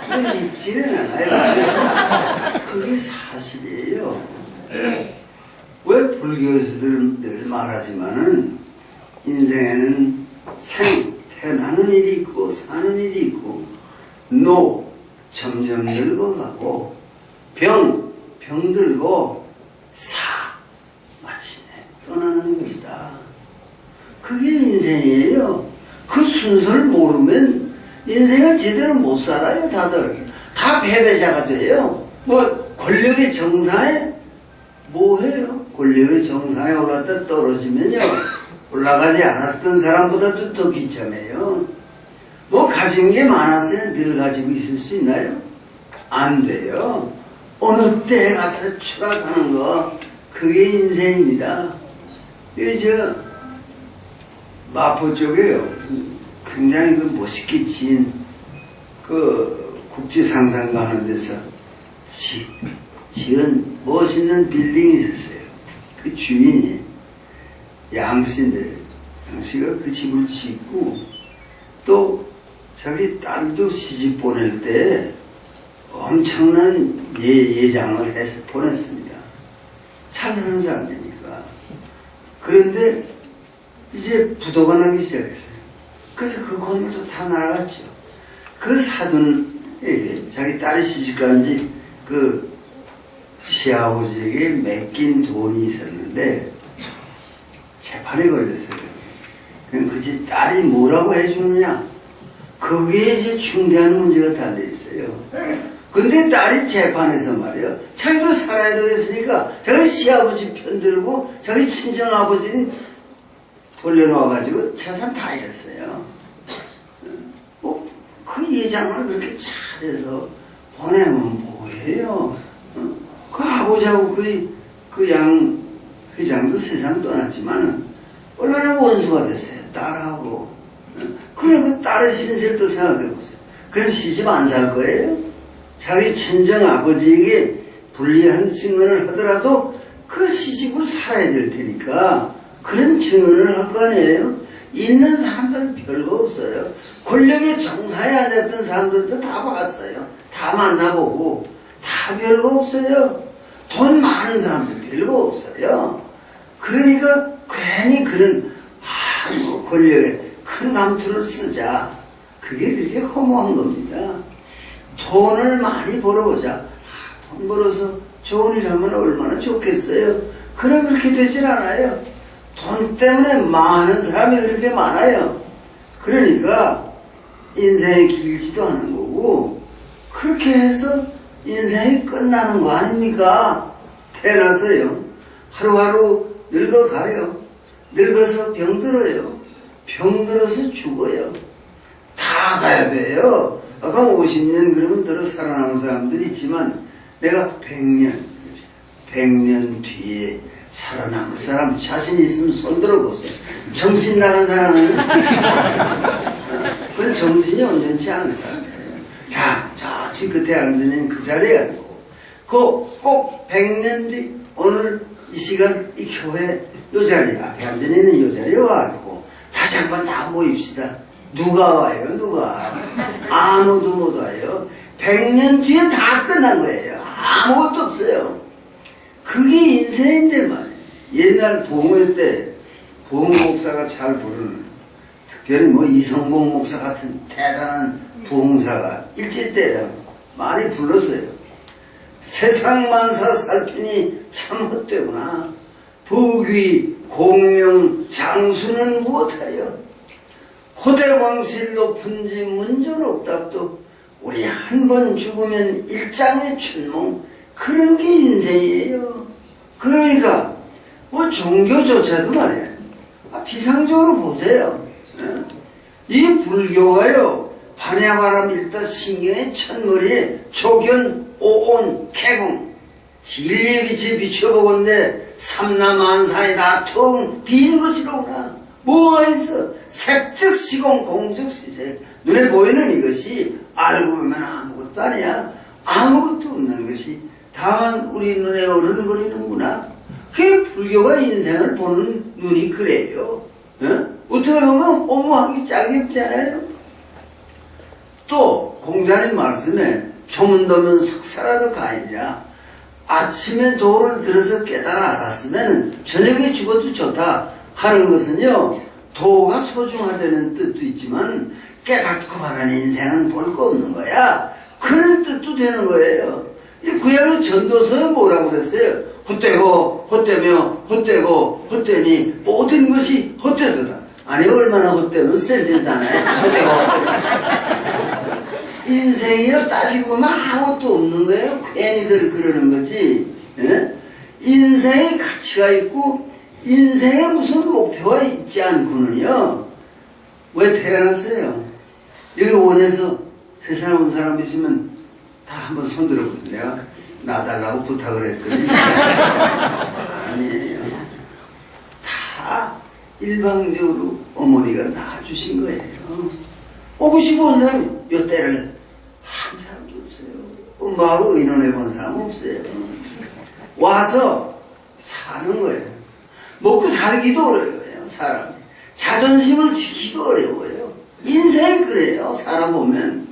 그건 믿지는 않아요. 그게 사실이에요. 왜 불교에서들 늘 말하지만은 인생에는 태어나는 일이 있고 사는 일이 있고 점점 늙어가고 병들고 마침내 떠나는 것이다. 그게 인생이에요. 그 순서를 모르면 인생을 제대로 못 살아요. 다들 다 패배자가 돼요. 뭐 권력의 정상에 뭐해요? 권력의 정상에 올랐다 떨어지면요 올라가지 않았던 사람보다도 더 비참해요. 뭐 가진 게 많았어요. 늘 가지고 있을 수 있나요? 안 돼요. 어느 때에 가서 추락하는 거 그게 인생입니다. 저 마포 쪽에요 굉장히 그 멋있게 지은 그 국제상상가 하는 데서 지은 멋있는 빌딩이 있었어요. 그 주인이 양씨인데 양씨가 그 집을 짓고 또 자기 딸도 시집 보낼 때 엄청난 예장을 해서 보냈습니다. 잘 사는 사람이니까. 그런데 이제 부도가 나기 시작했어요. 그래서 그 건물도 다 날아갔죠. 그 사돈에게 자기 딸이 시집 간지 그 시아버지에게 맡긴 돈이 있었는데 재판에 걸렸어요. 그럼 그 집 딸이 뭐라고 해주느냐? 거기에 이제 중대한 문제가 달려있어요. 근데 딸이 재판에서 말이야. 자기도 살아야 되겠으니까 자기 시아버지 편들고 자기 친정아버지는 돌려놓아가지고 재산 다 잃었어요. 그 예장을 그렇게 잘해서 보내면 뭐예요? 그 아버지하고 그 양 회장도 세상 떠났지만은 얼마나 원수가 됐어요. 딸하고. 그래 그 딸의 신세를 또 생각해보세요. 그럼 시집 안 살 거예요? 자기 친정 아버지에게 불리한 증언을 하더라도 그 시집을 살아야 될 테니까 그런 증언을 할 거 아니에요? 있는 사람들은 별거 없어요. 권력의 정사에 앉았던 사람들도 다 봤어요. 다 만나보고 다 별거 없어요. 돈 많은 사람들 별거 없어요. 그러니까 괜히 그런 뭐 권력에 큰 감투를 쓰자. 그게 그렇게 허무한 겁니다. 돈을 많이 벌어보자. 돈 벌어서 좋은 일 하면 얼마나 좋겠어요. 그러나 그렇게 되질 않아요. 돈 때문에 많은 사람이 그렇게 많아요. 그러니까 인생이 길지도 않은 거고 그렇게 해서 인생이 끝나는 거 아닙니까? 태어나서요. 하루하루 늙어가요. 늙어서 병들어요. 병들어서 죽어요. 다 가야 돼요. 아까 50년 그러면 들어 살아남은 사람들이 있지만 내가 100년 뒤에 살아남을 사람 자신 있으면 손 들어보세요. 정신 나간 사람은 그건 정신이 온전치 않은 사람이에요. 자, 저 뒤끝에 앉으니 그 자리에 앉고 꼭 100년 뒤 오늘 이 시간 이 교회 요 자리 앞에 앉으니 요 자리에 와가지고 다시 한번 다 모입시다. 누가 와요? 누가? 아무도 못 와요. 100년 뒤에 다 끝난 거예요. 아무것도 없어요. 그게 인생인데 말이에요. 옛날 부흥회 때 부흥 목사가 잘 부르는, 특별히 뭐 이성봉 목사 같은 대단한 부흥사가 일제 때 많이 불렀어요. 세상 만사 살피니 참 헛되구나. 부귀 공명 장수는 무엇하여 고대광실 높은지 문전옥답도 우리 한 번 죽으면 일장의 춘몽. 그런 게 인생이에요. 그러니까 뭐 종교조차도 말이에요. 비상적으로 보세요. 이 불교가요, 반야바람 일다 신경의 첫머리에 조견 오온 개공 진리의 빛에 비춰보건대 삼라만사에 다통 빈 것이로구나. 뭐가 있어? 색즉 시공 공즉 시색. 눈에 보이는 이것이 알고 보면 아무것도 아니야. 아무것도 없는 것이 다만 우리 눈에 어른거리는구나. 그게 불교가 인생을 보는 눈이 그래요. 어떻게 보면 허무하기 짝이 없잖아요. 또 공자님 말씀에 조문도면 석사라도 가이라. 아침에 도를 들어서 깨달아 알았으면 저녁에 죽어도 좋다 하는 것은요, 도가 소중하다는 뜻도 있지만 깨닫고 하면 인생은 볼 거 없는 거야. 그런 뜻도 되는 거예요. 이 구약의 전도서에 뭐라고 그랬어요? 헛되고 헛되며 헛되고 헛되니 모든 것이 헛되도다. 아니 얼마나 헛되면 센텐잖아요. 헛되고 헛되고. 인생이요 따지고 보면 아무것도 없는 거예요. 괜히들 그러는 거지. 예? 인생의 가치가 있고 인생에 무슨 목표가 있지 않고는요. 왜 태어났어요? 여기 원해서 세상에 온 사람 있으면 다 한번 손 들어보세요. 내가 놔달라고 부탁을 했더니 아니에요. 다 일방적으로 어머니가 낳아주신 거예요. 오고 싶어 온 사람이 요 때를 한 사람도 없어요. 엄마하고 의논해 본 사람은 없어요. 와서 사는 거예요. 먹고 살기도 어려워요. 사람이. 자존심을 지키기도 어려워요. 인생이 그래요. 살아보면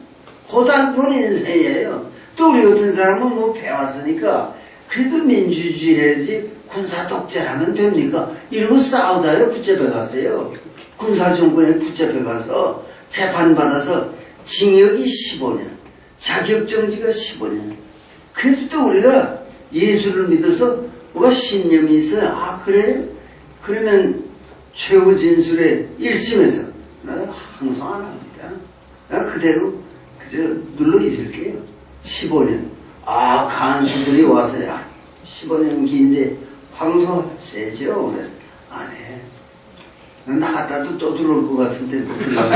고단한 인생이에요. 또 우리 같은 사람은 뭐 배웠으니까 그래도 민주주의 해야지 군사 독재라면 됩니까? 이러고 싸우다요 붙잡혀 가세요. 군사정권에 붙잡혀 가서 재판받아서 징역이 15년, 자격정지가 15년. 그래도 또 우리가 예수를 믿어서 뭐가 신념이 있어요. 아 그래요? 그러면 최후 진술의 1심에서 나는 항소 안 합니다. 나 그대로 그저 눌러 있을게요. 15년. 아 간수들이 와서 야 15년 긴데 항소 세죠? 그래서 안 해. 나갔다도 또 들어올 것 같은데 못 들어가.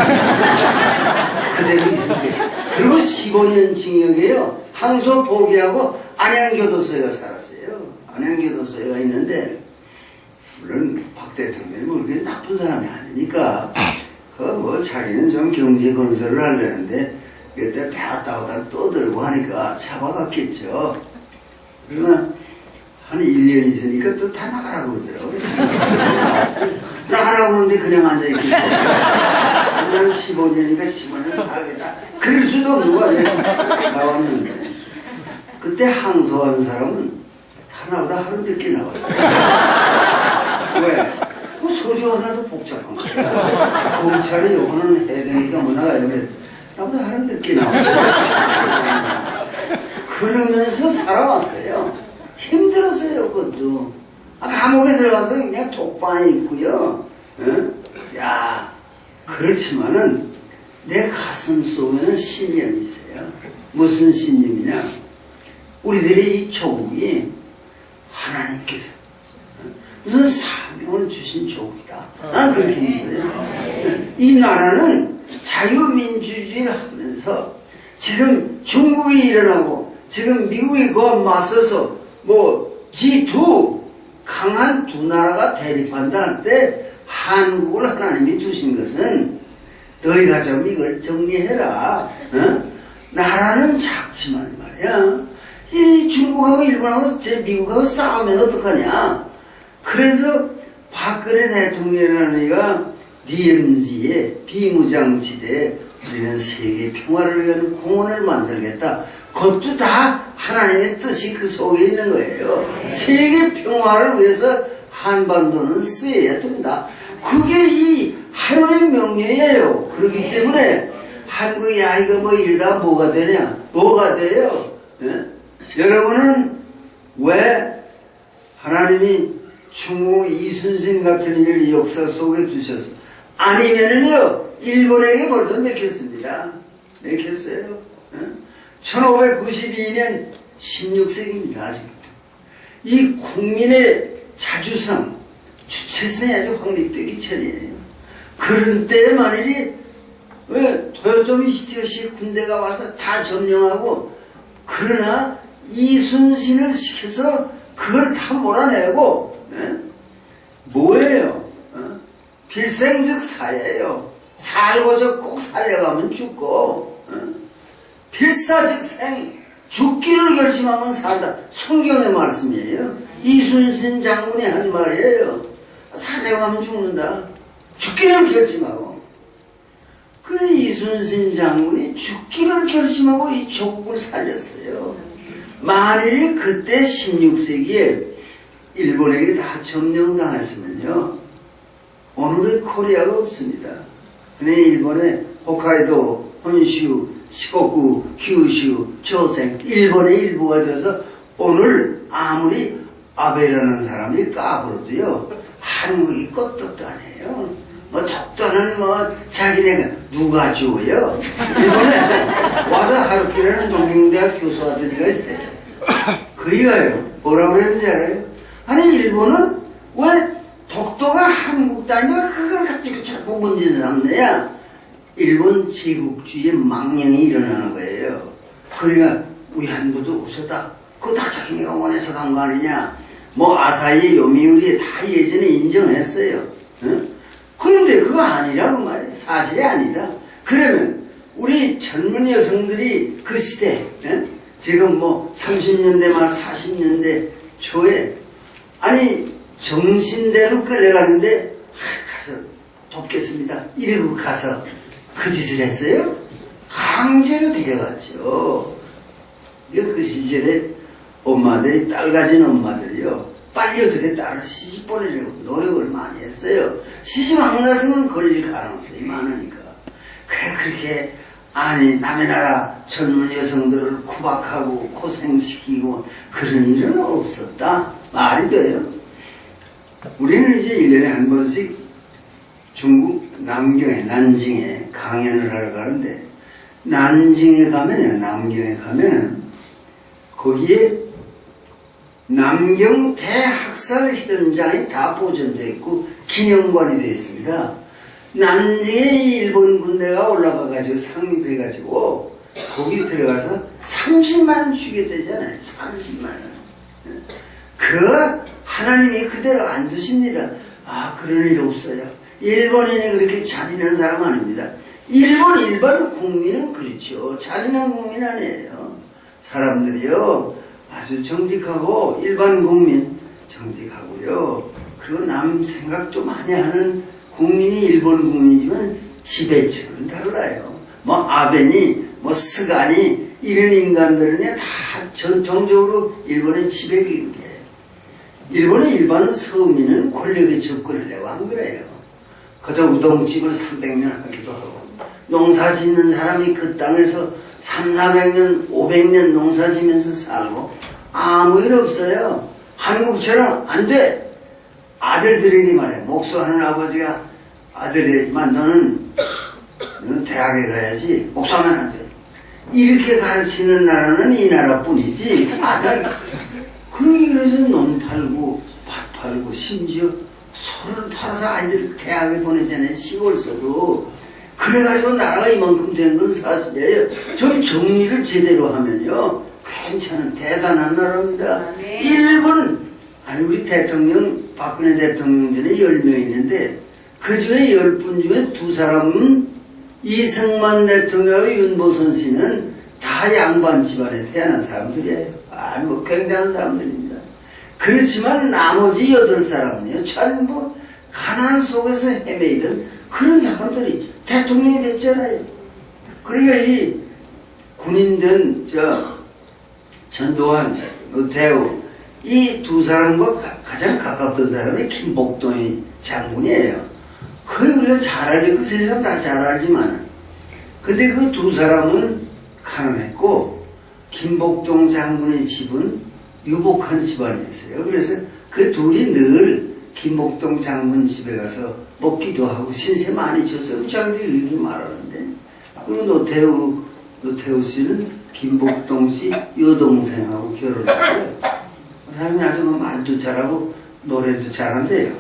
그대로 있을게요. 그리고 15년 징역에요. 항소 포기하고 안양교도소에 살았어요. 안양교도소에 있는데 물론 박 대통령이 뭐 그렇게 나쁜 사람이 아니니까 그 뭐 자기는 좀 경제 건설을 하려는데 그때 배웠다 오다 떠들고 하니까 잡아갔겠죠. 그러나 한 1년 있으니까 또 다 나가라고 그러더라고요. 나가라고 그러는데 그냥 앉아있겠죠. 난 15년이니까 15년 살겠다. 그럴 수도 없는 거 아니에요. 나왔는데 그때 항소한 사람은 다 나보다 하루 늦게 나왔어요. 왜? 그 서류 하나도 복잡한 거야. 검찰이 요거는 해야 되니까 뭐 나가요. 그래서 나보다 하루 늦게 나왔어요. 그러면서 살아왔어요. 힘들었어요, 그것도. 감옥에 들어가서 그냥 독방에 있고요. 야, 그렇지만은 내 가슴 속에는 신념이 있어요. 무슨 신념이냐? 우리들의 이 조국이 하나님께서 무슨 사명을 주신 조국이다. 난 그렇게 믿어요. 이 나라는 자유민주주의를 하면서 지금 중국이 일어나고 지금 미국이 그와 맞서서 뭐 G2 강한 두 나라가 대립한다 할 때 한국을 하나님이 두신 것은 너희가 좀 이걸 정리해라. 어? 나라는 작지만 말이야. 이 중국하고 일본하고 미국하고 싸우면 어떡하냐. 그래서 박근혜 대통령이라는 이가 DMZ에 비무장지대에 우리는 세계 평화를 위한 공원을 만들겠다. 그것도 다 하나님의 뜻이 그 속에 있는 거예요. 세계 평화를 위해서 한반도는 쓰여야 된다. 그게 이 하나님의 명령이에요. 그렇기 때문에 한국이 야 이거 뭐 이러다 뭐가 되냐? 뭐가 돼요? 예? 여러분은 왜 하나님이 중국 이순신 같은 일을 이 역사 속에 두셔서 아니면은요 일본에게 벌써 맥혔습니다. 맥혔어요. 예? 1592년 16세기입니다. 아직도 이 국민의 자주성 주체성이 아주 확립되기 전이에요. 그런 때에 만일이 왜 도요토미 히데요시 군대가 와서 다 점령하고 그러나 이순신을 시켜서 그걸 다 몰아내고 뭐예요? 필생즉 사예요. 살고저 꼭 살려가면 죽고 필사즉 생 죽기를 결심하면 살다. 성경의 말씀이에요. 이순신 장군이 한 말이에요. 살려가면 죽는다. 죽기를 결심하고 그 이순신 장군이 죽기를 결심하고 이 조국을 살렸어요. 만일이 그때 16세기에 일본에게 다 점령당했으면요 오늘의 코리아가 없습니다. 근데 일본의 홋카이도, 혼슈, 시코쿠, 규슈, 조생 일본의 일부가 되어서 오늘 아무리 아베라는 사람이 까불어도요 한국이 껐떡도 안 해요. 뭐 독도는 뭐 자기네가 누가 줘요? 이번에 와다 하루키라는 동경대학 교수 아들이가 있어요. 그이가요 뭐라고 그랬는지 알아요? 아니 일본은 왜 독도가 한국 땅이야? 그걸 가지고 자꾸 문제 삼느냐? 일본 제국주의의 망령이 일어나는 거예요. 그러니까 위안부도 없었다. 그거 다 자기네가 원해서 간 거 아니냐? 뭐 아사히, 요미우리 다 예전에 인정했어요. 응? 그런데 그거 아니라고 말이에요. 사실이 아니다. 그러면 우리 젊은 여성들이 그 시대 지금 뭐 30년대 말 40년대 초에 아니 정신대로 끌려가는데 가서 돕겠습니다 이러고 가서 그 짓을 했어요? 강제로 데려갔죠. 그 시절에 엄마들이 딸 가진 엄마들이요 빨리 어떻게 딸을 시집 보내려고 노력을 많이 했어요. 시집 안 갔으면 걸릴 가능성이 많으니까. 그래 그렇게 아니 남의 나라 젊은 여성들을 구박하고 고생시키고 그런 일은 없었다. 말이 돼요. 우리는 이제 1년에 한 번씩 중국 남경에 난징에 강연을 하러 가는데 난징에 가면요 남경에 가면 거기에 남경 대학살 현장이 다 보존되어 있고 기념관이 되어 있습니다. 난징에 일본 군대가 올라가가지고 상륙해가지고 거기 들어가서 30만 원 주겠다잖아요. 30만 원. 그 하나님이 그대로 안 두십니다. 아 그런 일 없어요. 일본인이 그렇게 잔인한 사람 아닙니다. 일반 국민은 그렇죠. 잔인한 국민 아니에요. 사람들이요 아주 정직하고 일반 국민 정직하고요. 그리고 남 생각도 많이 하는 국민이 일본 국민이지만 지배층은 달라요. 뭐 아베니 뭐 스가니 이런 인간들은 다 전통적으로 일본의 지배기급이에요. 일본의 일반 서민은 권력에 접근하려고 안 그래요. 그저 우동집을 300년 하기도 하고 농사 짓는 사람이 그 땅에서 300, 400년, 500년 농사 지면서 살고 아무 일 없어요. 한국처럼 안 돼. 아들들에게 말해. 목수하는 아버지가 아들이지만 너는 대학에 가야지. 목수하면 안 돼. 이렇게 가르치는 나라는 이 나라뿐이지. 아들. 그래서 논 팔고 밭 팔고 심지어 소를 팔아서 아이들 대학에 보내잖아요. 시골 써도. 그래가지고 나라가 이만큼 된 건 사실이에요. 좀 정리를 제대로 하면요. 괜찮은 대단한 나라입니다. 일본 아니 우리 대통령 박근혜 대통령 전에 10명 있는데 그 중에 10분 중에 2사람은 이승만 대통령하고 윤보선 씨는 다 양반 집안에 태어난 사람들이에요. 뭐 굉장한 사람들입니다. 그렇지만 나머지 8사람은요 전부 가난 속에서 헤매이던 그런 사람들이 대통령이 됐잖아요. 그러니까 이 군인된 전두환, 노태우 이 2사람과 가장 가깝던 사람이 김복동 장군이에요. 거의 우리가 잘 알죠. 그 세상 다 잘 알지만 근데 그 2사람은 가난했고 김복동 장군의 집은 유복한 집안이었어요. 그래서 그 둘이 늘 김복동 장군 집에 가서 먹기도 하고 신세 많이 줬어요. 자기들이 이렇게 말하는데 그리고 노태우 씨는 김복동 씨 여동생하고 결혼했어요. 그 사람이 아주 말도 잘하고 노래도 잘한대요.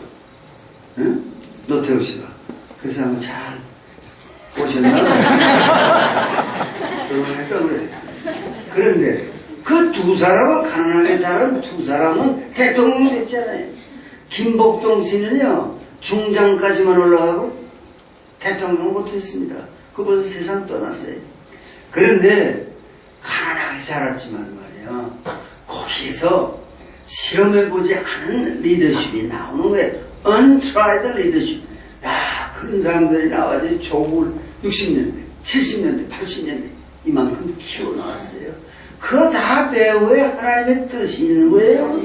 응? 노태우 씨가. 그래서 한번 잘 보셨나? 결혼했다 그래. 그런데 그 2사람은 가난하게 자란 2사람은 대통령이 됐잖아요. 김복동 씨는요 중장까지만 올라가고 대통령 못했습니다. 그보다 세상 떠났어요. 그런데 가난하게 자랐지만 말이에요 거기에서 실험해보지 않은 리더십이 나오는 거예요. untried leadership. 야, 그런 사람들이 나와서 조국을 60년대, 70년대, 80년대 이만큼 키워나왔어요. 그거 다 배후에 하나님의 뜻이 있는 거예요.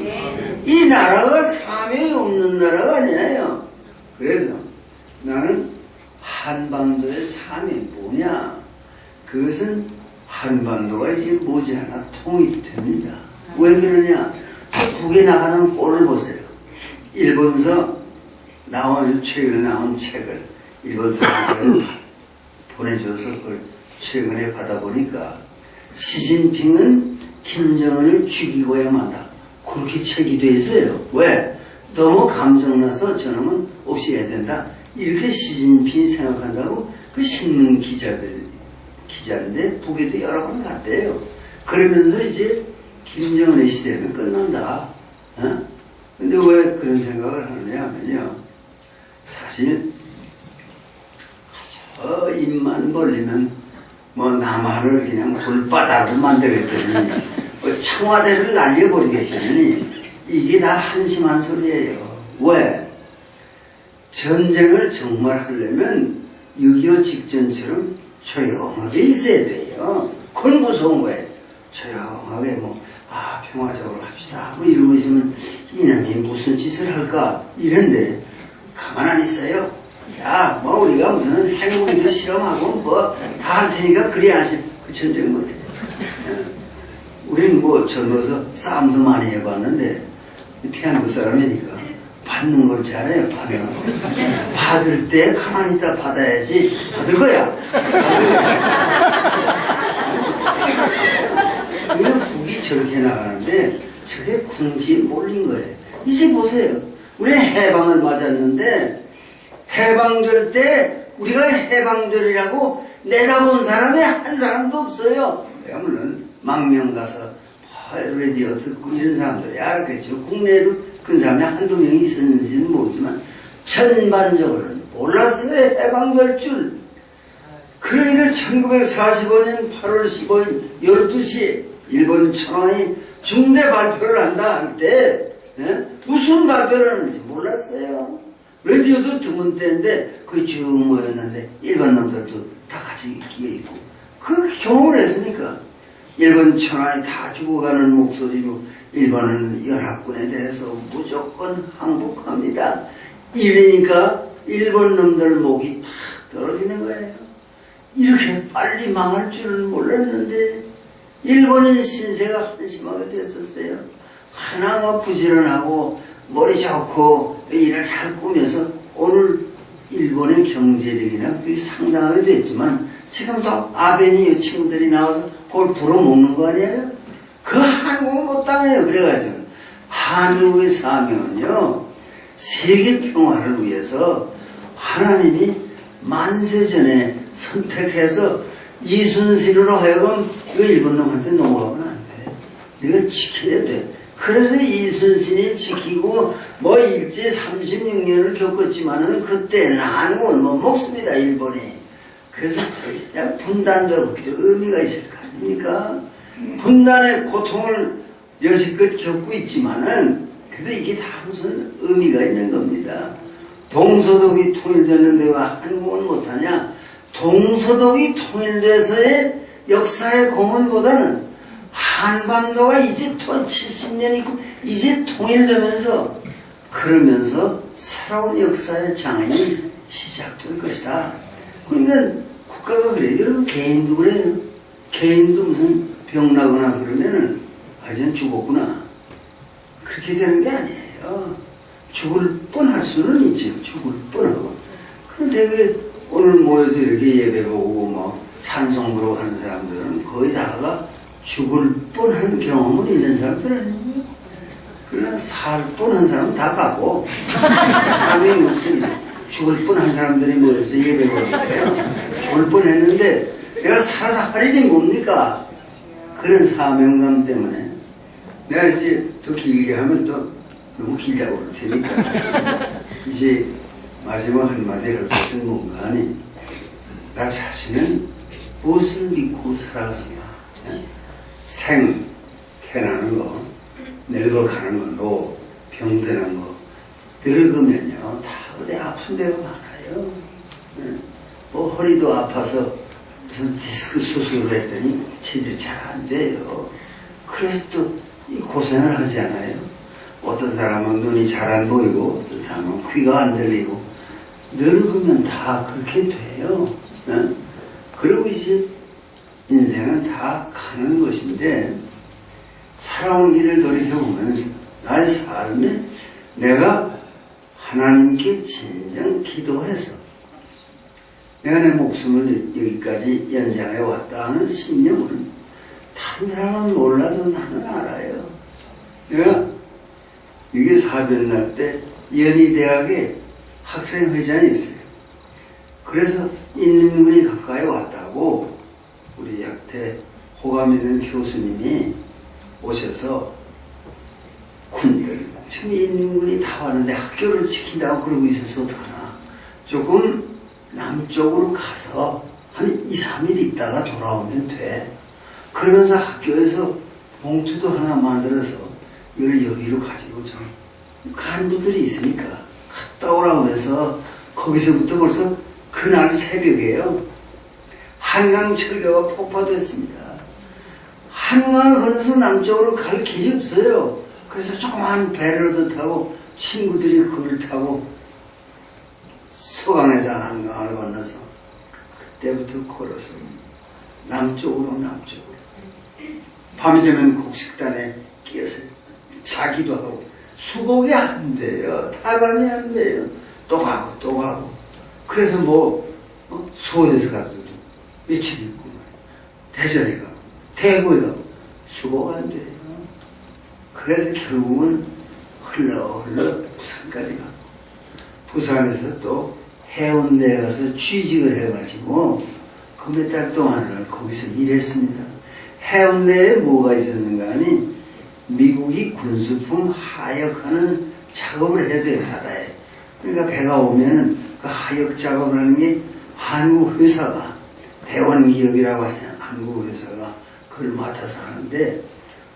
이 나라가 사명이 없는 나라가 아니에요. 그래서 나는 한반도의 사명이 뭐냐? 그것은 한반도가 이제 머지않아 통일됩니다. 왜 그러냐? 북에 나가는 꼴을 보세요. 일본서 최근에 나온 책을 일본 사람들 보내줘서 그걸 최근에 받아보니까 시진핑은 김정은을 죽이고야 만다. 그렇게 책이 돼 있어요. 왜? 너무 감정나서 저놈은 없애야 된다. 이렇게 시진핑이 생각한다고 그 신문 기자인데 북에도 여러 번 갔대요. 그러면서 이제 김정은의 시대는 끝난다. 어? 근데 왜 그런 생각을 하느냐 하면요. 사실 입만 벌리면 남한을 그냥 돌바닥으로 만들겠다니 청와대를 날려버리겠다니 이게 다 한심한 소리예요. 왜? 전쟁을 정말 하려면 6.25 직전처럼 조용하게 있어야 돼요. 그건 무서운 거예요. 조용하게 평화적으로 합시다 이러고 있으면 이놈이 무슨 짓을 할까 이런데 가만 안 있어요. 자, 우리가 무슨 핵무기도 실험하고 다 할 테니까 그리 하시. 그 전쟁 못해. 우리는 젊어서 싸움도 많이 해봤는데 피안도 사람이니까 받는 걸 잘해요. 받을 때 가만히 있다 받아야지. 받을 거야. 그냥 북이 저렇게 나가는데 저게 궁지에 몰린 거예요. 이제 보세요. 우리는 해방을 맞았는데 해방될 때 우리가 해방되리라고 내다본 사람이 한 사람도 없어요. 왜냐면 망명 가서 라디오 듣고 이런 사람들이 알았겠죠. 국내에도 그런 사람이 한두 명이 있었는지는 모르지만 전반적으로는 몰랐어요. 해방될 줄. 그러니까 1945년 8월 15일 12시에 일본 천황이 중대 발표를 한다 할 때 무슨 발표를 하는지 몰랐어요. 라디오도 드문 때인데 거기 쭉 모였는데 일본 놈들도 다 같이 끼어있고 그 경험을 했으니까 일본 천황이 다 죽어가는 목소리로 일본은 연합군에 대해서 무조건 항복합니다. 이러니까 일본 놈들 목이 탁 떨어지는 거예요. 이렇게 빨리 망할 줄은 몰랐는데 일본인 신세가 한심하게 됐었어요. 하나가 부지런하고 머리 좋고 일을 잘 꾸며서 오늘 일본의 경제력이나 그게 상당하게 됐지만 지금도 아베니 친구들이 나와서 그걸 불어먹는 거 아니에요? 그 한국은 못 당해요. 그래가지고 한국의 사명은요 세계 평화를 위해서 하나님이 만세전에 선택해서 이순신으로 하여금 이거 일본 놈한테 넘어가면 안 돼. 네가 지켜야 돼. 그래서 이순신이 지키고 뭐 일제 36년을 겪었지만은 그때는 한국은 못 먹습니다, 일본이. 그래서 그냥 분단도 의미가 있을 거 아닙니까? 분단의 고통을 여지껏 겪고 있지만은 그래도 이게 다 무슨 의미가 있는 겁니다. 동서독이 통일됐는데 왜 한국은 못하냐? 동서독이 통일돼서의 역사의 공헌보다는 한반도가 이제 70년이 있고 이제 통일되면서 그러면서 새로운 역사의 장이 시작될 것이다. 그러니까 국가가 그래요. 여러분 개인도 그래요. 개인도 무슨 병 나거나 그러면은 이젠 죽었구나. 그렇게 되는 게 아니에요. 죽을 뻔할 수는 있죠. 죽을 뻔하고. 그런데 그 오늘 모여서 이렇게 예배 보고 뭐 찬송 부르고 하는 사람들은 거의 다가 죽을 뻔한 경험은 있는 사람들 아니에요. 그러나 살 뻔한 사람은 다 가고 삶의 목숨이 죽을 뻔한 사람들이 모여서 예배 보는데요. 죽을 뻔했는데 내가 살아서 할 일이 뭡니까? 그런 사명감 때문에 내가 이제 더 길게 하면 또 너무 길다고 그럴 테니까 이제 마지막 한마디 할 것은 뭔가 하니 나 자신은 무엇을 믿고 살아가는가. 생, 태어나는 거, 늙어가는 거, 노, 병드는 거 늙으면요 다 어디 아픈 데가 많아요. 뭐 허리도 아파서 무슨 디스크 수술을 했더니 제대로 잘 안 돼요. 그래서 또 이 고생을 하지 않아요. 어떤 사람은 눈이 잘 안 보이고 어떤 사람은 귀가 안 들리고 늙으면 다 그렇게 돼요. 그리고 이제 인생은 다 가는 것인데 살아온 길을 돌이켜보면 나의 삶에 내가 하나님께 진정 기도해서 내가 내 목숨을 여기까지 연장해 왔다 하는 신념을 다른 사람은 몰라도 나는 알아요. 내가 이게 사변날 때 연희대학에 학생회장이 있어요. 그래서 인민군이 가까이 왔다고 우리 약태 호감 있는 교수님이 오셔서 군들 지금 인민군이 다 왔는데 학교를 지킨다고 그러고 있어서 어떡하나 조금 남쪽으로 가서 한 2, 3일 있다가 돌아오면 돼. 그러면서 학교에서 봉투도 하나 만들어서 이걸 여기로 가지고 좀 간부들이 있으니까 갔다 오라고 해서 거기서부터 벌써 그날 새벽에요. 한강철교가 폭파됐습니다. 한강을 건너서 남쪽으로 갈 길이 없어요. 그래서 조그만 배를 타고 친구들이 그걸 타고 서강에서 한강을 건너서 그때부터 걸어서 남쪽으로 밤이 되면 곡식단에 끼어서 자기도 하고 수복이 안 돼요. 탈환이 안 돼요. 또 가고 그래서 뭐 수원에서 가서도 며칠 있고 대전에 가고 대구에 가고 수복 안 돼요. 그래서 결국은 흘러 부산까지 가고 부산에서 또 해운대에 가서 취직을 해가지고 그 몇 달 동안을 거기서 일했습니다. 해운대에 뭐가 있었는가 하니 미국이 군수품 하역하는 작업을 해야 돼요, 바다에. 그러니까 배가 오면은 그 하역 작업을 하는 게 한국 회사가 대원기업이라고 하는 한국 회사가 그걸 맡아서 하는데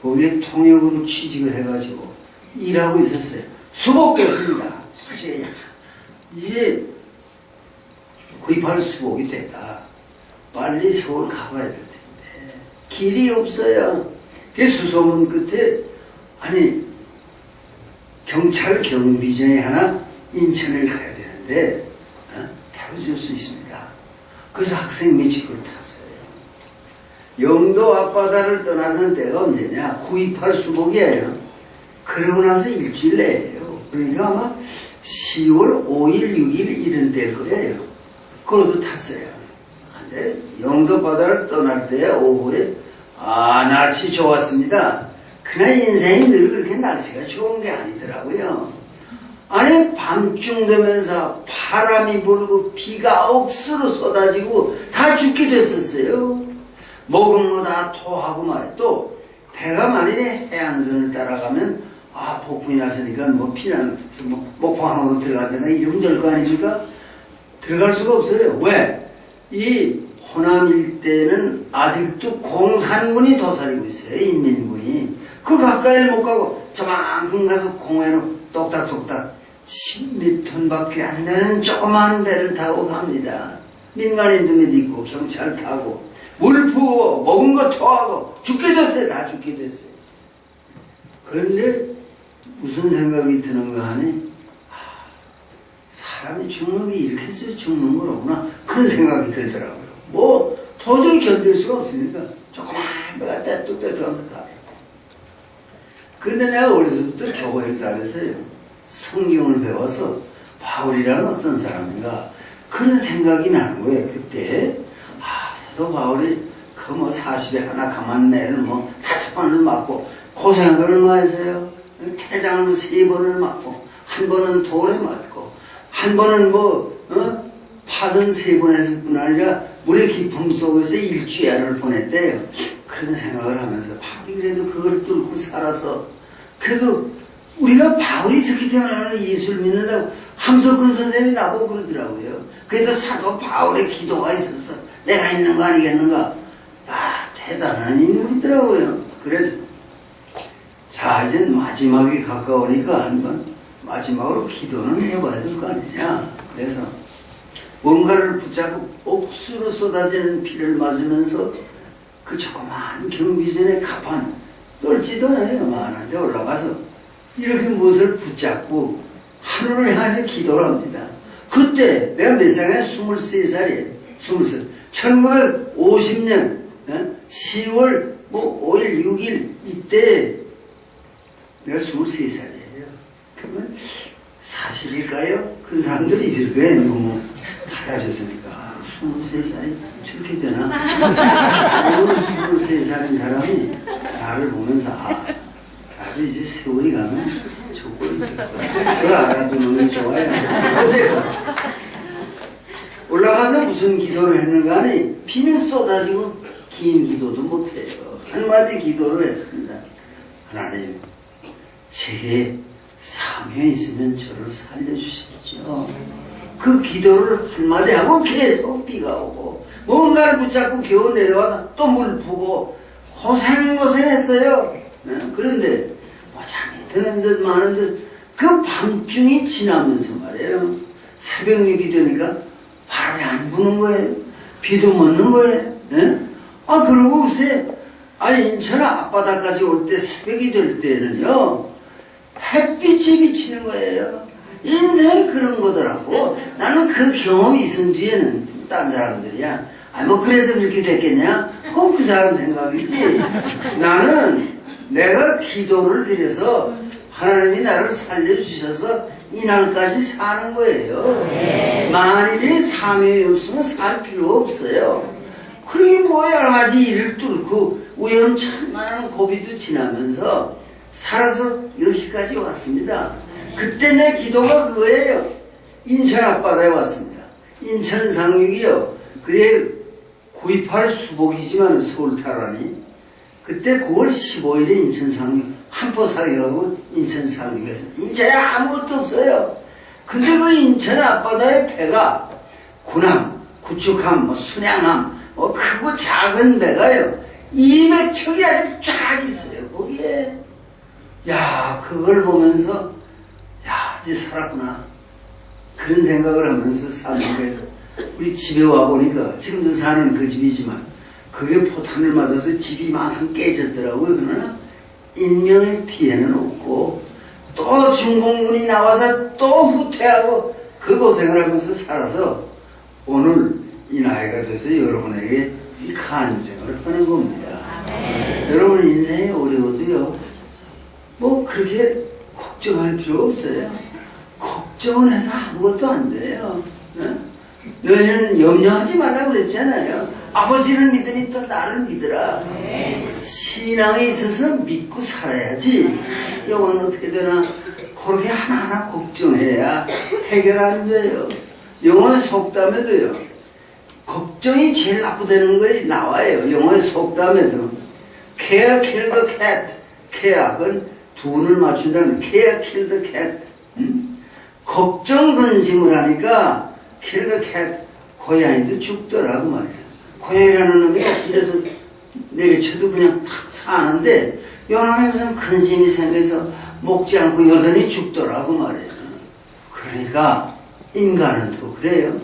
거기에 통역으로 취직을 해가지고 일하고 있었어요. 수복됐습니다. 솔직히 이제 구입할 수복이 됐다. 빨리 서울 가봐야 될 텐데 길이 없어요. 그 수소문 끝에 아니 경찰 경비정이 하나 인천을 가야 되는데 태워줄 수 있습니다. 그래서 학생 미직을 탔어요. 영도 앞바다를 떠나는 때가 언제냐? 928 수복이에요. 그러고 나서 일주일 내에요. 그러니까 아마 10월 5일, 6일 이런 때일 거예요. 그것도 탔어요. 근데 영도 바다를 떠날 때 오후에 날씨 좋았습니다. 그날 인생이 늘 그렇게 날씨가 좋은 게 아니더라고요. 아니 밤중 되면서 바람이 불고 비가 억수로 쏟아지고 다 죽게 됐었어요. 먹은 거 다 토하고 말이야. 또 배가 만일에 해안선을 따라가면 아 폭풍이 났으니까 뭐 피난 뭐 목포항으로 들어간다나 이러면 될 거 아닙니까? 들어갈 수가 없어요. 왜? 이 호남 일대는 아직도 공산군이 도사리고 있어요. 인민군이. 그 가까이를 못 가고 저만큼 가서 공해로 똑딱똑딱 10m밖에 안 되는 조그마한 배를 타고 갑니다. 민간인도 있고 경찰 타고 물 부어 먹은 거 토하고 죽게 됐어요. 다 죽게 됐어요. 그런데 무슨 생각이 드는가 하니 사람이 죽는 게 이렇게 해서 죽는 거구나 그런 생각이 들더라고요. 뭐 도저히 견딜 수가 없으니까 조그만 배가 떼뚝떼뚝하면서 가요. 그런데 내가 어려서부터 교회를 다녔어요. 성경을 배워서 바울이라는 어떤 사람인가 그런 생각이 나는 거예요. 그때 사도 바울이 그 뭐 40에 하나 강한 매를 뭐 5번을 맞고 고생을 얼마 했어요. 태장을 3번을 맞고 한 번은 돌에 맞고 한 번은 파전 3번 했을 뿐 아니라 물의 깊음 속에서 일주일을 보냈대요. 그런 생각을 하면서 바울이 그래도 그걸 뚫고 살아서 그래도 우리가 바울이 있었기 때문에 예수를 믿는다고 함석근 선생님이 나보고 그러더라고요. 그래도 사도 바울의 기도가 있어서 내가 있는 거 아니겠는가? 대단한 인물이더라고요. 그래서 자 이제 마지막이 가까우니까 한번 마지막으로 기도는 해봐야 될 거 아니냐. 그래서 뭔가를 붙잡고 옥수로 쏟아지는 피를 맞으면서 그 조그만 경비선의 가판 넓지도 않아요. 많은데 올라가서 이렇게 무엇을 붙잡고 하늘을 향해서 기도를 합니다. 그때 내가 몇 살이야? 23살이에요. 23살. 1950년 10월 5일, 6일 이때 내가 23살이에요. 그러면 사실일까요? 그런 사람들이 있을 거예요. 너무 달라졌으니까. 23살이 저렇게 되나? 23살인 사람이 나를 보면서 나도 이제 세월이 가면 저 꼴이 될 거야. 그걸 알아두는 게 좋아요. 어쨌든 올라가서 무슨 기도를 했는가 하니 비는 쏟아지고 긴 기도도 못해요. 한마디 기도를 했습니다. 하나님 제게 사명이 있으면 저를 살려주십시오. 그 기도를 한마디 하고 계속 비가 오고 뭔가를 붙잡고 겨우 내려와서 또 물 부고 고생했어요. 그런데 잠이 드는 듯 마는 듯 그 밤중이 지나면서 말이에요. 새벽 6이 되니까 바람이 안 부는 거예요. 비도 멎는 거예요. 그러고 글쎄 인천 앞바다까지 올 때 새벽이 될 때는요 햇빛이 비치는 거예요. 인생이 그런 거더라고. 나는 그 경험이 있은 뒤에는 딴 사람들이야 뭐 그래서 그렇게 됐겠냐? 그건 그 사람 생각이지. 나는 내가 기도를 드려서 하나님이 나를 살려주셔서 이날까지 사는 거예요. 만일에 사명이 없으면 살 필요가 없어요. 그러게 뭐 여러 가지 일을 뚫고 우연찮은 고비도 지나면서 살아서 여기까지 왔습니다. 그때 내 기도가 그거예요. 인천 앞바다에 왔습니다. 인천 상륙이요. 그게 9.28 수복이지만 서울 탈환이 그때 9월 15일에 인천 상륙 한포 사격하고 인천 상륙에서 인천에 아무것도 없어요. 근데 그 인천 앞바다에 배가 군함, 구축함, 순양함 크고 작은 배가요 200척이 아주 쫙 있어요. 거기에 그걸 보면서 이제 살았구나 그런 생각을 하면서 사는 거에서 우리 집에 와보니까 지금도 사는 그 집이지만 그게 포탄을 맞아서 집이 만큼 깨졌더라고요. 그러나 인명의 피해는 없고 또 중공군이 나와서 또 후퇴하고 그 고생을 하면서 살아서 오늘 이 나이가 돼서 여러분에게 이 간증을 하는 겁니다. 여러분 인생이 어려워도요 뭐 그렇게 걱정할 필요 없어요. 걱정을 해서 아무것도 안 돼요. 너희는 염려하지 말라고 그랬잖아요. 아버지를 믿으니 또 나를 믿으라. 신앙에 있어서 믿고 살아야지. 이건 어떻게 되나 그렇게 하나하나 걱정해야 해결 안 돼요. 영어의 속담에도요 걱정이 제일 나쁘다는 거에 나와요. 영어의 속담에도 care kill the cat. 케약은 두눈을 맞춘다는 care kill the cat. 걱정 근심을 하니까 kill the cat. 고양이도 죽더라고 말이야. 고양이라는 놈이 높은 데서 내려쳐도 그냥 탁 사는데 요놈이 무슨 근심이 생겨서 먹지 않고 여전히 죽더라고 말이야. 그러니까 인간은 또 그래요.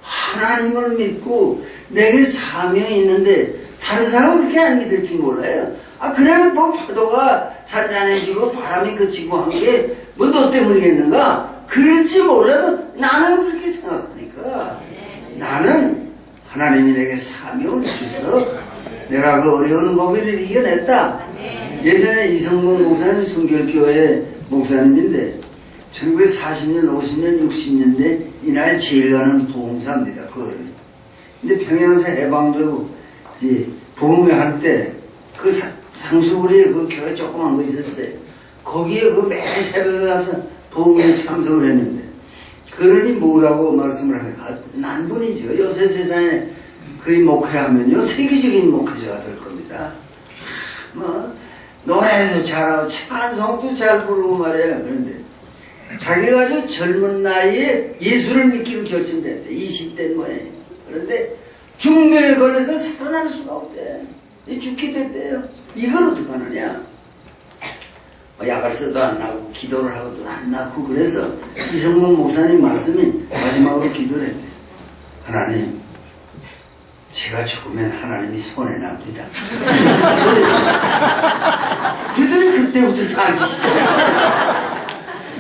하나님을 믿고 내게 사명이 있는데 다른 사람은 그렇게 안 믿을지 몰라요. 그러면 뭐 파도가 잔잔해지고 바람이 그치고 한 게 뭐 너 때문이겠는가? 그럴지 몰라도 나는 그렇게 생각하니까 나는 하나님이 내게 사명을 주셔서 내가 그 어려운 고비를 이겨냈다. 예전에 이성봉 목사님 순결교회 목사님인데 1940년, 50년, 60년대 이날 제일 가는 부흥사입니다. 그거를. 근데 평양에서 해방되고 이제 부흥회 할 때 그 상수구리에 그 교회 조그만 거 있었어요. 거기에 그 매 새벽에 가서 부흥회에 참석을 했는데 그러니 뭐라고 말씀을 하니까 난분이죠. 요새 세상에 거의 목회하면요 세계적인 목회자가 될 겁니다. 뭐 노래도 잘하고 찬송도 잘 부르고 말이야. 그런데 자기가 아주 젊은 나이에 예수를 믿기로 결심했대. 20대 뭐에. 그런데 중병에 걸려서 살아날 수가 없대. 죽게 됐대요. 이걸 어떡하느냐. 약을 써도 안 나고 기도를 하고도 안 나고 그래서 이성문 목사님 말씀이 마지막으로 기도를 했대. 하나님, 제가 죽으면 하나님이 손해 납니다. 그들이 그때부터 사기 시작했어요.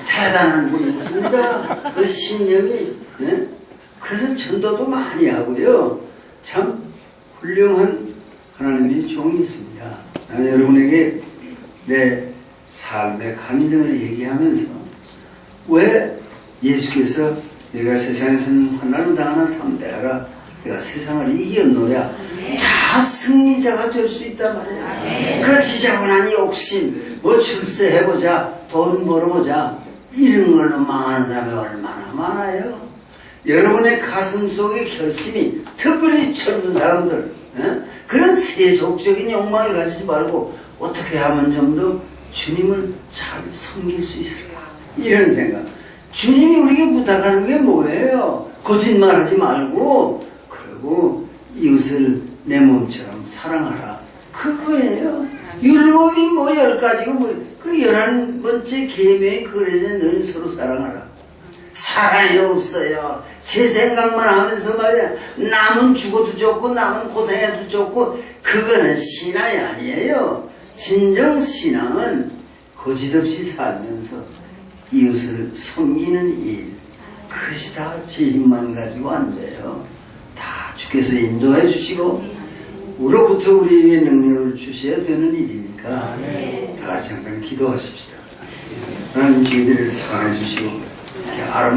대단한 분이었습니다. 그 신념이. 예? 그래서 전도도 많이 하고요. 참 훌륭한 하나님의 종이 있습니다. 나는 여러분에게 내 삶의 감정을 얘기하면서 왜 예수께서 내가 세상에서는 환난을 당하나 담대하라. 내가 세상을 이겼노라. 다 승리자가 될 수 있단 말이야. 그 지저분한 욕심, 뭐 출세해보자, 돈 벌어보자, 이런 걸로 망하는 사람이 얼마나 많아요. 여러분의 가슴 속의 결심이, 특별히 젊은 사람들, 그런 세속적인 욕망을 가지지 말고 어떻게 하면 좀 더 주님을 잘 섬길 수 있을까? 이런 생각. 주님이 우리에게 부탁하는 게 뭐예요? 거짓말하지 말고, 그리고 이웃을 내 몸처럼 사랑하라. 그거예요. 율법이 뭐 10가지고 그 11번째 계명이 그래서 너희 서로 사랑하라. 사랑이 없어요. 제 생각만 하면서 말이야. 남은 죽어도 좋고 남은 고생해도 좋고 그거는 신앙이 아니에요. 진정 신앙은 거짓없이 살면서 이웃을 섬기는 일. 그것이 다 제 힘만 가지고 안 돼요. 다 주께서 인도해 주시고 우로부터 우리에게 능력을 주셔야 되는 일이니까 다 같이 한번 기도하십시다. 하나님 저희들을 사랑해 주시고 이렇게 아름다운